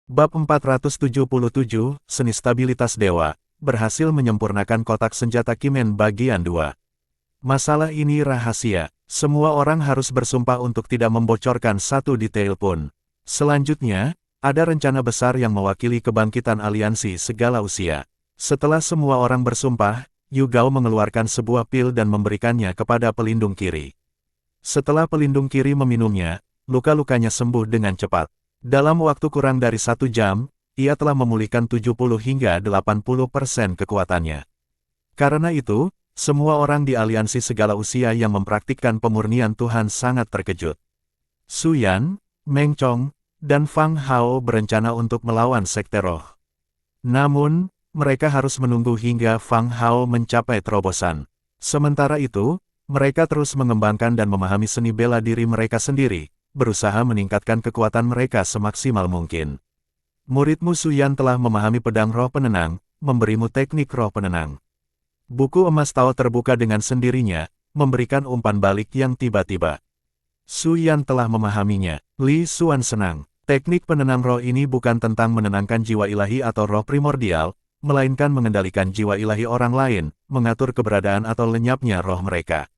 Bab 477, Seni Stabilitas Dewa, berhasil menyempurnakan kotak senjata Kimen bagian 2. Masalah ini rahasia, semua orang harus bersumpah untuk tidak membocorkan satu detail pun. Selanjutnya, ada rencana besar yang mewakili kebangkitan aliansi segala usia. Setelah semua orang bersumpah, Yu Gao mengeluarkan sebuah pil dan memberikannya kepada pelindung kiri. Setelah pelindung kiri meminumnya, luka-lukanya sembuh dengan cepat. Dalam waktu kurang dari 1 jam, ia telah memulihkan 70 hingga 80% kekuatannya. Karena itu, semua orang di aliansi segala usia yang mempraktikkan pemurnian Tuhan sangat terkejut. Su Yan, Meng Chong, dan Fang Hao berencana untuk melawan Sekte Roh. Namun, mereka harus menunggu hingga Fang Hao mencapai terobosan. Sementara itu, mereka terus mengembangkan dan memahami seni bela diri mereka sendiri, berusaha meningkatkan kekuatan mereka semaksimal mungkin. Muridmu Su Yan telah memahami pedang roh penenang, memberimu teknik roh penenang. Buku emas Tao terbuka dengan sendirinya, memberikan umpan balik yang tiba-tiba. Su Yan telah memahaminya. Li Xuan senang. Teknik penenang roh ini bukan tentang menenangkan jiwa ilahi atau roh primordial, melainkan mengendalikan jiwa ilahi orang lain, mengatur keberadaan atau lenyapnya roh mereka.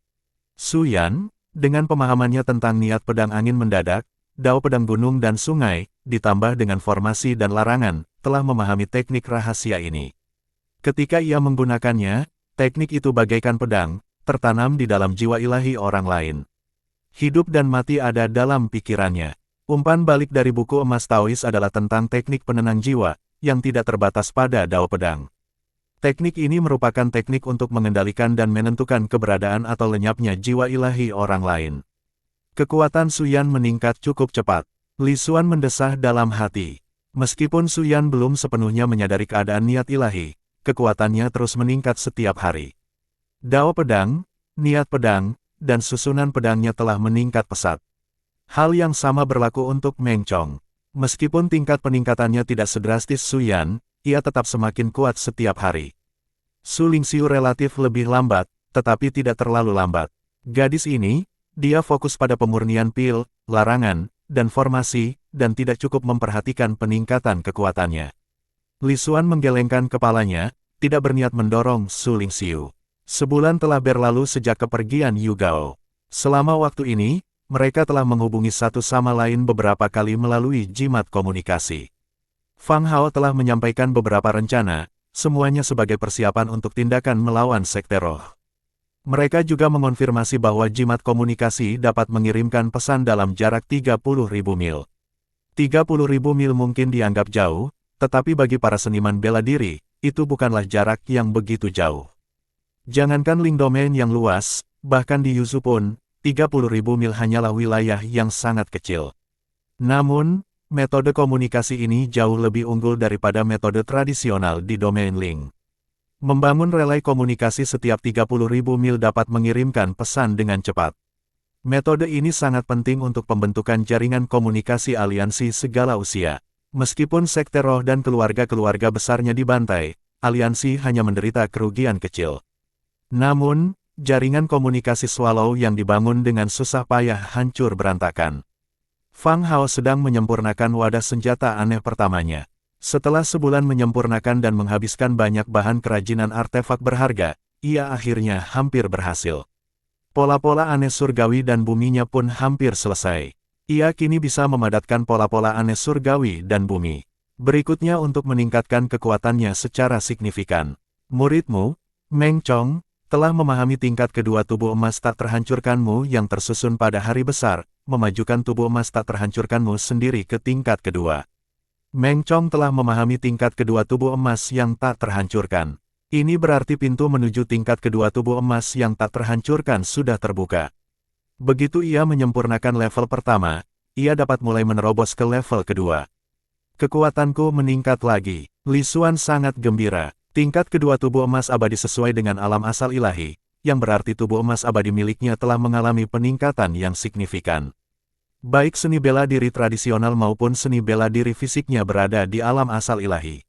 Su Yan, dengan pemahamannya tentang niat pedang angin mendadak, dao pedang gunung dan sungai, ditambah dengan formasi dan larangan, telah memahami teknik rahasia ini. Ketika ia menggunakannya, teknik itu bagaikan pedang, tertanam di dalam jiwa ilahi orang lain. Hidup dan mati ada dalam pikirannya. Umpan balik dari buku emas Taois adalah tentang teknik penenang jiwa, yang tidak terbatas pada dao pedang. Teknik ini merupakan teknik untuk mengendalikan dan menentukan keberadaan atau lenyapnya jiwa ilahi orang lain. Kekuatan Su Yan meningkat cukup cepat. Li Xuan mendesah dalam hati. Meskipun Su Yan belum sepenuhnya menyadari keadaan niat ilahi, kekuatannya terus meningkat setiap hari. Dao pedang, niat pedang, dan susunan pedangnya telah meningkat pesat. Hal yang sama berlaku untuk Meng Chong. Meskipun tingkat peningkatannya tidak sedrastis Su Yan, ia tetap semakin kuat setiap hari. Su Lingxiu relatif lebih lambat, tetapi tidak terlalu lambat. Gadis ini, dia fokus pada pemurnian pil, larangan, dan formasi, dan tidak cukup memperhatikan peningkatan kekuatannya. Li Xuan menggelengkan kepalanya, tidak berniat mendorong Su Lingxiu. Sebulan telah berlalu sejak kepergian Yu Gao. Selama waktu ini, mereka telah menghubungi satu sama lain beberapa kali melalui jimat komunikasi. Fang Hao telah menyampaikan beberapa rencana, semuanya sebagai persiapan untuk tindakan melawan Sekte Roh. Mereka juga mengonfirmasi bahwa jimat komunikasi dapat mengirimkan pesan dalam jarak 30.000 mil. 30.000 mil mungkin dianggap jauh, tetapi bagi para seniman bela diri, itu bukanlah jarak yang begitu jauh. Jangankan link domain yang luas, bahkan di Yuzu pun, 30.000 mil hanyalah wilayah yang sangat kecil. Namun, metode komunikasi ini jauh lebih unggul daripada metode tradisional di domain link. Membangun relay komunikasi setiap 30.000 mil dapat mengirimkan pesan dengan cepat. Metode ini sangat penting untuk pembentukan jaringan komunikasi aliansi segala usia. Meskipun Sekte Roh dan keluarga-keluarga besarnya dibantai, aliansi hanya menderita kerugian kecil. Namun, jaringan komunikasi Swallow yang dibangun dengan susah payah hancur berantakan. Fang Hao sedang menyempurnakan wadah senjata aneh pertamanya. Setelah sebulan menyempurnakan dan menghabiskan banyak bahan kerajinan artefak berharga, ia akhirnya hampir berhasil. Pola-pola aneh surgawi dan buminya pun hampir selesai. Ia kini bisa memadatkan pola-pola aneh surgawi dan bumi. Berikutnya untuk meningkatkan kekuatannya secara signifikan. Muridmu, Meng Chong, telah memahami tingkat kedua tubuh emas tak terhancurkanmu yang tersusun pada hari besar, memajukan tubuh emas tak terhancurkanmu sendiri ke tingkat kedua. Meng Chong telah memahami tingkat kedua tubuh emas yang tak terhancurkan. Ini berarti pintu menuju tingkat kedua tubuh emas yang tak terhancurkan sudah terbuka. Begitu ia menyempurnakan level pertama, ia dapat mulai menerobos ke level kedua. Kekuatanku meningkat lagi. Li Xuan sangat gembira. Tingkat kedua tubuh emas abadi sesuai dengan alam asal ilahi, yang berarti tubuh emas abadi miliknya telah mengalami peningkatan yang signifikan. Baik seni bela diri tradisional maupun seni bela diri fisiknya berada di alam asal ilahi.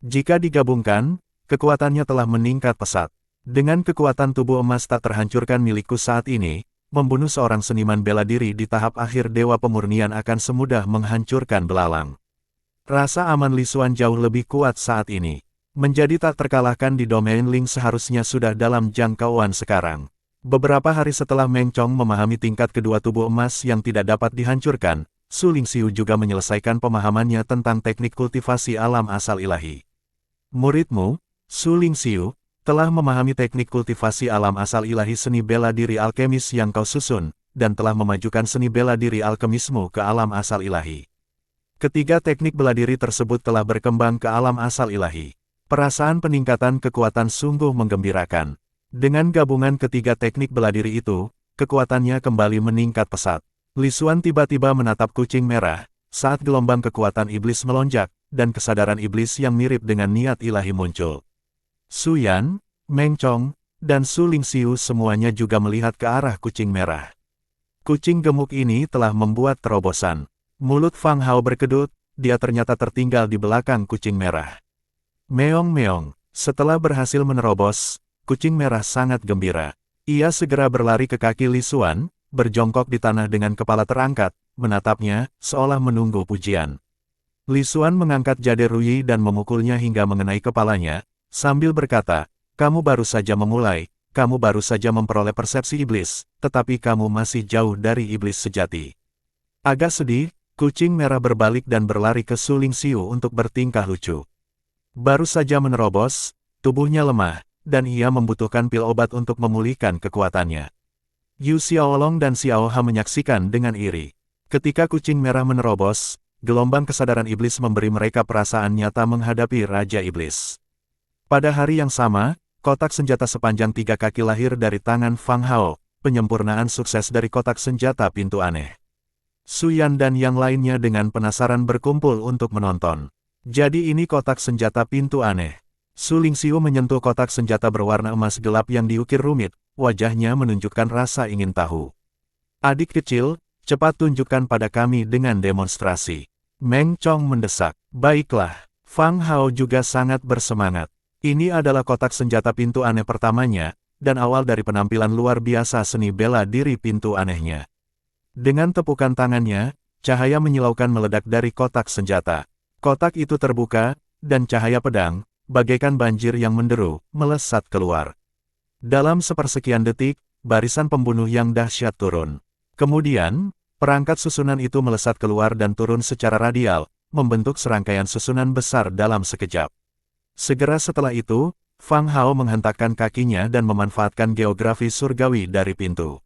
Jika digabungkan, kekuatannya telah meningkat pesat. Dengan kekuatan tubuh emas tak terhancurkan milikku saat ini, membunuh seorang seniman bela diri di tahap akhir Dewa Pemurnian akan semudah menghancurkan belalang. Rasa aman Li Xuan jauh lebih kuat saat ini. Menjadi tak terkalahkan di domain Ling seharusnya sudah dalam jangkauan sekarang. Beberapa hari setelah Meng Chong memahami tingkat kedua tubuh emas yang tidak dapat dihancurkan, Su Lingxiu juga menyelesaikan pemahamannya tentang teknik kultivasi alam asal ilahi. Muridmu, Su Lingxiu, telah memahami teknik kultivasi alam asal ilahi seni bela diri alkemis yang kau susun, dan telah memajukan seni bela diri alkemismu ke alam asal ilahi. Ketiga teknik bela diri tersebut telah berkembang ke alam asal ilahi. Perasaan peningkatan kekuatan sungguh menggembirakan. Dengan gabungan ketiga teknik bela diri itu, kekuatannya kembali meningkat pesat. Li Xuan tiba-tiba menatap kucing merah, saat gelombang kekuatan iblis melonjak, dan kesadaran iblis yang mirip dengan niat ilahi muncul. Su Yan, Meng Chong, dan Su Lingxiu semuanya juga melihat ke arah kucing merah. Kucing gemuk ini telah membuat terobosan. Mulut Fang Hao berkedut, dia ternyata tertinggal di belakang kucing merah. Meong-meong, setelah berhasil menerobos, kucing merah sangat gembira. Ia segera berlari ke kaki Li Xuan, berjongkok di tanah dengan kepala terangkat, menatapnya, seolah menunggu pujian. Li Xuan mengangkat jade Ruyi dan memukulnya hingga mengenai kepalanya, sambil berkata, kamu baru saja memulai, kamu baru saja memperoleh persepsi iblis, tetapi kamu masih jauh dari iblis sejati. Agak sedih, kucing merah berbalik dan berlari ke Su Lingxiu untuk bertingkah lucu. Baru saja menerobos, tubuhnya lemah, dan ia membutuhkan pil obat untuk memulihkan kekuatannya. Yu Xiaolong dan Xiao Ha menyaksikan dengan iri. Ketika kucing merah menerobos, gelombang kesadaran iblis memberi mereka perasaan nyata menghadapi Raja Iblis. Pada hari yang sama, kotak senjata sepanjang 3 kaki lahir dari tangan Fang Hao, penyempurnaan sukses dari kotak senjata pintu aneh. Su Yan dan yang lainnya dengan penasaran berkumpul untuk menonton. Jadi ini kotak senjata pintu aneh. Su Lingxiu menyentuh kotak senjata berwarna emas gelap yang diukir rumit, wajahnya menunjukkan rasa ingin tahu. Adik kecil, cepat tunjukkan pada kami dengan demonstrasi. Meng Chong mendesak. Baiklah, Fang Hao juga sangat bersemangat. Ini adalah kotak senjata pintu aneh pertamanya, dan awal dari penampilan luar biasa seni bela diri pintu anehnya. Dengan tepukan tangannya, cahaya menyilaukan meledak dari kotak senjata. Kotak itu terbuka, dan cahaya pedang, bagaikan banjir yang menderu, melesat keluar. Dalam sepersekian detik, barisan pembunuh yang dahsyat turun. Kemudian, perangkat susunan itu melesat keluar dan turun secara radial, membentuk serangkaian susunan besar dalam sekejap. Segera setelah itu, Fang Hao menghentakkan kakinya dan memanfaatkan geografi surgawi dari pintu.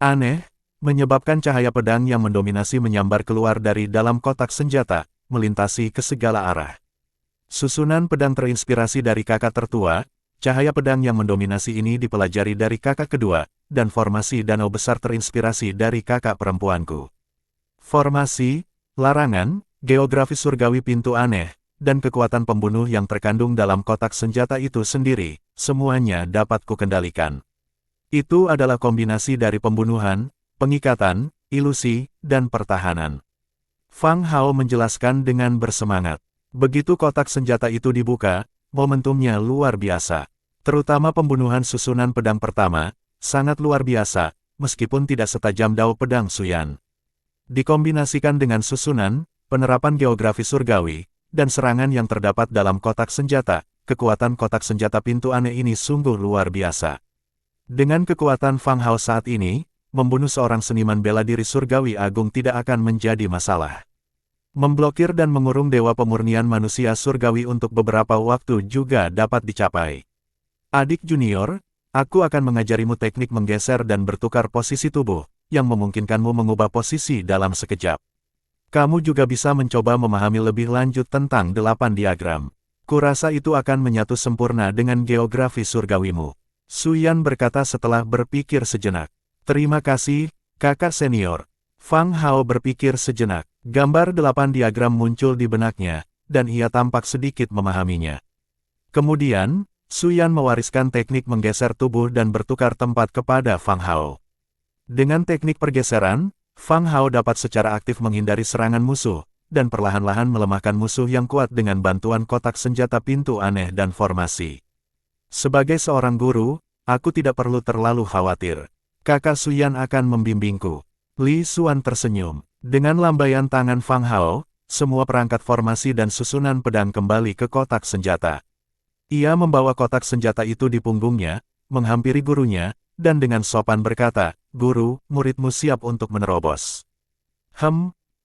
Aneh, menyebabkan cahaya pedang yang mendominasi menyambar keluar dari dalam kotak senjata, melintasi ke segala arah. Susunan pedang terinspirasi dari kakak tertua, cahaya pedang yang mendominasi ini dipelajari dari kakak kedua, dan formasi danau besar terinspirasi dari kakak perempuanku. Formasi, larangan, geografi surgawi pintu aneh, dan kekuatan pembunuh yang terkandung dalam kotak senjata itu sendiri, semuanya dapat kukendalikan. Itu adalah kombinasi dari pembunuhan, pengikatan, ilusi, dan pertahanan. Fang Hao menjelaskan dengan bersemangat. Begitu kotak senjata itu dibuka, momentumnya luar biasa. Terutama pembunuhan susunan pedang pertama, sangat luar biasa, meskipun tidak setajam dao pedang Su Yan. Dikombinasikan dengan susunan, penerapan geografi surgawi, dan serangan yang terdapat dalam kotak senjata, kekuatan kotak senjata pintu aneh ini sungguh luar biasa. Dengan kekuatan Fang Hao saat ini, membunuh seorang seniman bela diri surgawi agung tidak akan menjadi masalah. Memblokir dan mengurung dewa pemurnian manusia surgawi untuk beberapa waktu juga dapat dicapai. Adik junior, aku akan mengajarimu teknik menggeser dan bertukar posisi tubuh, yang memungkinkanmu mengubah posisi dalam sekejap. Kamu juga bisa mencoba memahami lebih lanjut tentang 8 diagram. Kurasa itu akan menyatu sempurna dengan geografi surgawimu. Su Yan berkata setelah berpikir sejenak. Terima kasih, kakak senior. Fang Hao berpikir sejenak. Gambar 8 diagram muncul di benaknya, dan ia tampak sedikit memahaminya. Kemudian, Su Yan mewariskan teknik menggeser tubuh dan bertukar tempat kepada Fang Hao. Dengan teknik pergeseran, Fang Hao dapat secara aktif menghindari serangan musuh, dan perlahan-lahan melemahkan musuh yang kuat dengan bantuan kotak senjata pintu aneh dan formasi. Sebagai seorang guru, aku tidak perlu terlalu khawatir. Kakak Su Yan akan membimbingku. Li Xuan tersenyum. Dengan lambaian tangan Fang Hao, semua perangkat formasi dan susunan pedang kembali ke kotak senjata. Ia membawa kotak senjata itu di punggungnya, menghampiri gurunya, dan dengan sopan berkata, "Guru, muridmu siap untuk menerobos."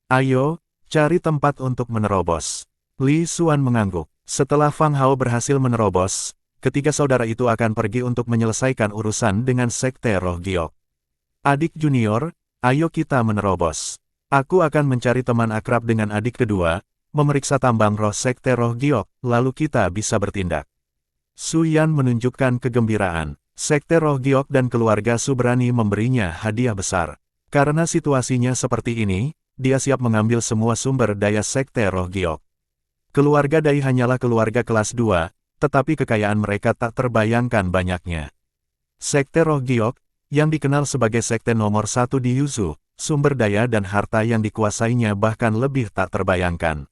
Ayo, cari tempat untuk menerobos." Li Xuan mengangguk. Setelah Fang Hao berhasil menerobos, ketiga saudara itu akan pergi untuk menyelesaikan urusan dengan Sekte Roh Giok. "Adik junior, ayo kita menerobos. Aku akan mencari teman akrab dengan adik kedua, memeriksa tambang roh Sekte Roh Giok, lalu kita bisa bertindak." Su Yan menunjukkan kegembiraan. Sekte Roh Giok dan keluarga Su berani memberinya hadiah besar. Karena situasinya seperti ini, dia siap mengambil semua sumber daya Sekte Roh Giok. Keluarga Dai hanyalah keluarga kelas 2, tetapi kekayaan mereka tak terbayangkan banyaknya. Sekte Roh Giok, yang dikenal sebagai sekte nomor 1 di Yuzu, sumber daya dan harta yang dikuasainya bahkan lebih tak terbayangkan.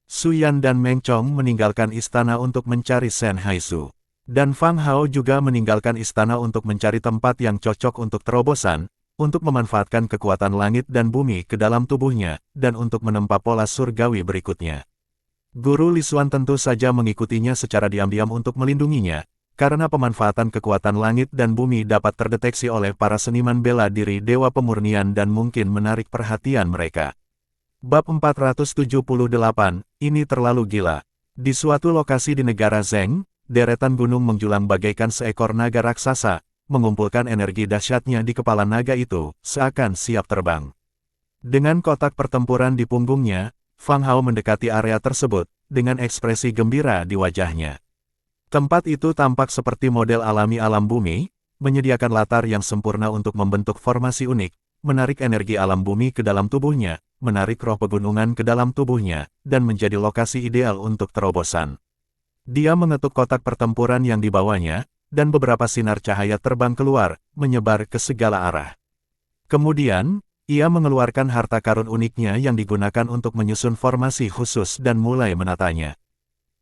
Su Yan dan Meng Chong meninggalkan istana untuk mencari Shen Haishu. Dan Fang Hao juga meninggalkan istana untuk mencari tempat yang cocok untuk terobosan, untuk memanfaatkan kekuatan langit dan bumi ke dalam tubuhnya, dan untuk menempa pola surgawi berikutnya. Guru Li Xuan tentu saja mengikutinya secara diam-diam untuk melindunginya, karena pemanfaatan kekuatan langit dan bumi dapat terdeteksi oleh para seniman bela diri Dewa Pemurnian dan mungkin menarik perhatian mereka. Bab 478, ini terlalu gila. Di suatu lokasi di negara Zheng, deretan gunung menjulang bagaikan seekor naga raksasa, mengumpulkan energi dahsyatnya di kepala naga itu, seakan siap terbang. Dengan kotak pertempuran di punggungnya, Fang Hao mendekati area tersebut, dengan ekspresi gembira di wajahnya. Tempat itu tampak seperti model alami alam bumi, menyediakan latar yang sempurna untuk membentuk formasi unik, menarik energi alam bumi ke dalam tubuhnya, menarik roh pegunungan ke dalam tubuhnya, dan menjadi lokasi ideal untuk terobosan. Dia mengetuk kotak pertempuran yang dibawanya, dan beberapa sinar cahaya terbang keluar, menyebar ke segala arah. Kemudian, ia mengeluarkan harta karun uniknya yang digunakan untuk menyusun formasi khusus dan mulai menatanya.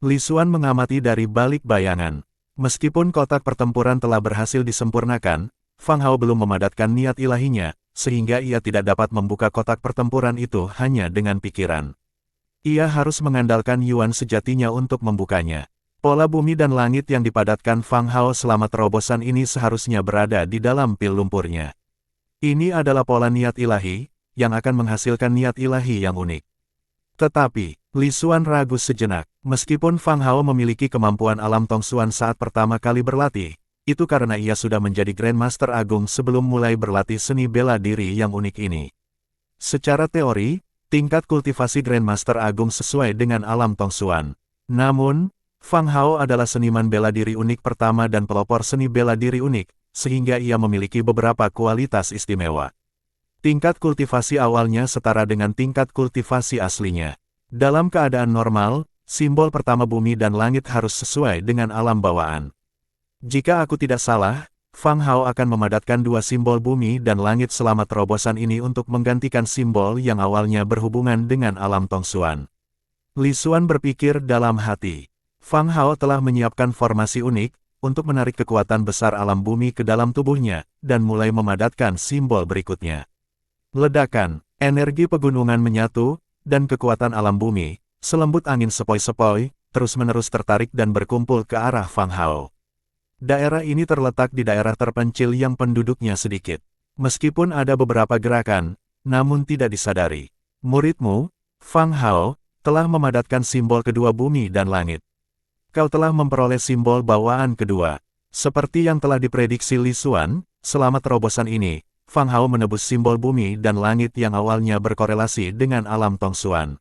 Li Xuan mengamati dari balik bayangan. Meskipun kotak pertempuran telah berhasil disempurnakan, Fang Hao belum memadatkan niat ilahinya, sehingga ia tidak dapat membuka kotak pertempuran itu hanya dengan pikiran. Ia harus mengandalkan Yuan sejatinya untuk membukanya. Pola bumi dan langit yang dipadatkan Fang Hao selama terobosan ini seharusnya berada di dalam pil lumpurnya. Ini adalah pola niat ilahi, yang akan menghasilkan niat ilahi yang unik. Tetapi, Li Xuan ragu sejenak. Meskipun Fang Hao memiliki kemampuan alam Tongsuan saat pertama kali berlatih, itu karena ia sudah menjadi Grandmaster Agung sebelum mulai berlatih seni bela diri yang unik ini. Secara teori, tingkat kultivasi Grandmaster Agung sesuai dengan alam Tongsuan. Namun, Fang Hao adalah seniman bela diri unik pertama dan pelopor seni bela diri unik, sehingga ia memiliki beberapa kualitas istimewa. Tingkat kultivasi awalnya setara dengan tingkat kultivasi aslinya. Dalam keadaan normal, simbol pertama bumi dan langit harus sesuai dengan alam bawaan. Jika aku tidak salah, Fang Hao akan memadatkan dua simbol bumi dan langit selama terobosan ini untuk menggantikan simbol yang awalnya berhubungan dengan alam Tongsuan. Li Xuan berpikir dalam hati. Fang Hao telah menyiapkan formasi unik, untuk menarik kekuatan besar alam bumi ke dalam tubuhnya, dan mulai memadatkan simbol berikutnya. Ledakan, energi pegunungan menyatu, dan kekuatan alam bumi, selembut angin sepoi-sepoi, terus-menerus tertarik dan berkumpul ke arah Fang Hao. Daerah ini terletak di daerah terpencil yang penduduknya sedikit. Meskipun ada beberapa gerakan, namun tidak disadari. Muridmu, Fang Hao, telah memadatkan simbol kedua bumi dan langit. Kau telah memperoleh simbol bawaan kedua. Seperti yang telah diprediksi Li Xuan, selama terobosan ini, Fang Hao menebus simbol bumi dan langit yang awalnya berkorelasi dengan alam Tongsuan.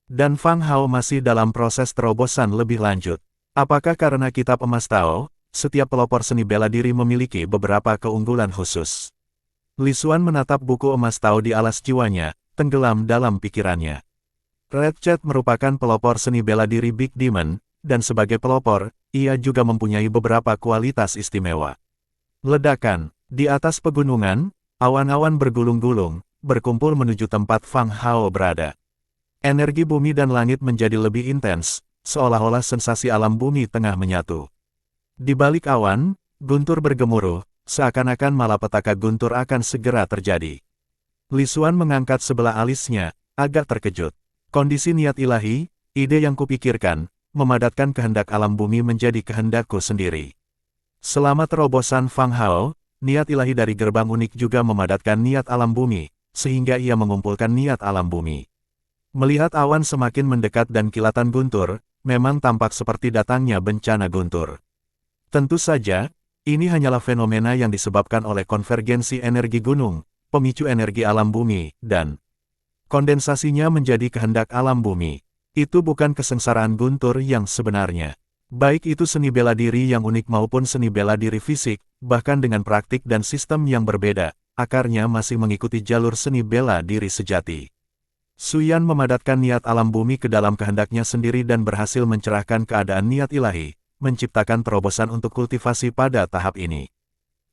Dan Fang Hao masih dalam proses terobosan lebih lanjut. Apakah karena kitab emas Tao, setiap pelopor seni bela diri memiliki beberapa keunggulan khusus? Li Xuan menatap buku emas Tao di alas jiwanya, tenggelam dalam pikirannya. Red Chat merupakan pelopor seni bela diri Big Demon, dan sebagai pelopor, ia juga mempunyai beberapa kualitas istimewa. Ledakan, di atas pegunungan, awan-awan bergulung-gulung, berkumpul menuju tempat Fang Hao berada. Energi bumi dan langit menjadi lebih intens, seolah-olah sensasi alam bumi tengah menyatu. Di balik awan, guntur bergemuruh, seakan-akan malapetaka guntur akan segera terjadi. Li Xuan mengangkat sebelah alisnya, agak terkejut. Kondisi niat ilahi, ide yang kupikirkan, memadatkan kehendak alam bumi menjadi kehendakku sendiri. Selama terobosan Fang Hao, niat ilahi dari gerbang unik juga memadatkan niat alam bumi, sehingga ia mengumpulkan niat alam bumi. Melihat awan semakin mendekat dan kilatan guntur, memang tampak seperti datangnya bencana guntur. Tentu saja, ini hanyalah fenomena yang disebabkan oleh konvergensi energi gunung, pemicu energi alam bumi, dan kondensasinya menjadi kehendak alam bumi. Itu bukan kesengsaraan guntur yang sebenarnya. Baik itu seni bela diri yang unik maupun seni bela diri fisik, bahkan dengan praktik dan sistem yang berbeda, akarnya masih mengikuti jalur seni bela diri sejati. Suyan memadatkan niat alam bumi ke dalam kehendaknya sendiri dan berhasil mencerahkan keadaan niat ilahi, menciptakan terobosan untuk kultivasi pada tahap ini.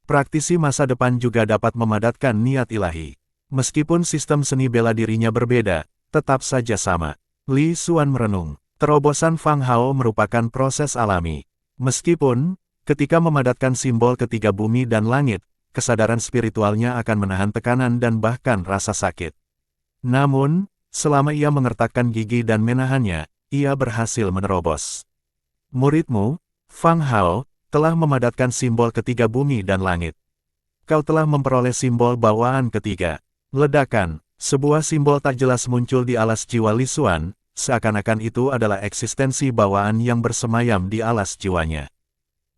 Praktisi masa depan juga dapat memadatkan niat ilahi. Meskipun sistem seni bela dirinya berbeda, tetap saja sama. Li Xuan merenung, terobosan Fang Hao merupakan proses alami. Meskipun, ketika memadatkan simbol ketiga bumi dan langit, kesadaran spiritualnya akan menahan tekanan dan bahkan rasa sakit. Namun, selama ia mengertakkan gigi dan menahannya, ia berhasil menerobos. Muridmu, Fang Hao, telah memadatkan simbol ketiga bumi dan langit. Kau telah memperoleh simbol bawaan ketiga. Ledakan, sebuah simbol tak jelas muncul di alas jiwa Li Xuan, seakan-akan itu adalah eksistensi bawaan yang bersemayam di alas jiwanya.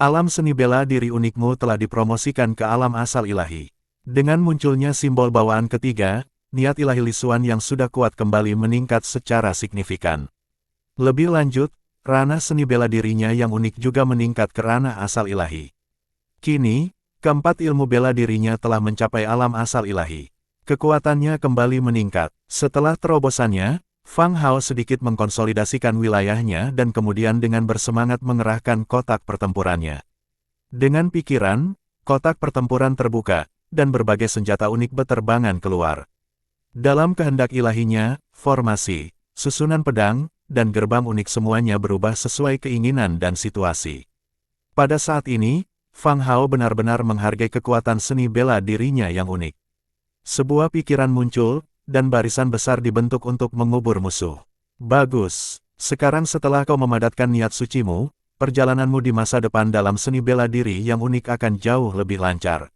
Alam seni bela diri unikmu telah dipromosikan ke alam asal ilahi. Dengan munculnya simbol bawaan ketiga, niat ilahi Li Xuan yang sudah kuat kembali meningkat secara signifikan. Lebih lanjut, ranah seni bela dirinya yang unik juga meningkat ke ranah asal ilahi. Kini, keempat ilmu bela dirinya telah mencapai alam asal ilahi. Kekuatannya kembali meningkat. Setelah terobosannya, Fang Hao sedikit mengkonsolidasikan wilayahnya dan kemudian dengan bersemangat mengerahkan kotak pertempurannya. Dengan pikiran, kotak pertempuran terbuka, dan berbagai senjata unik beterbangan keluar. Dalam kehendak ilahinya, formasi, susunan pedang, dan gerbang unik semuanya berubah sesuai keinginan dan situasi. Pada saat ini, Fang Hao benar-benar menghargai kekuatan seni bela dirinya yang unik. Sebuah pikiran muncul, dan barisan besar dibentuk untuk mengubur musuh. Bagus, sekarang setelah kau memadatkan niat sucimu, perjalananmu di masa depan dalam seni bela diri yang unik akan jauh lebih lancar.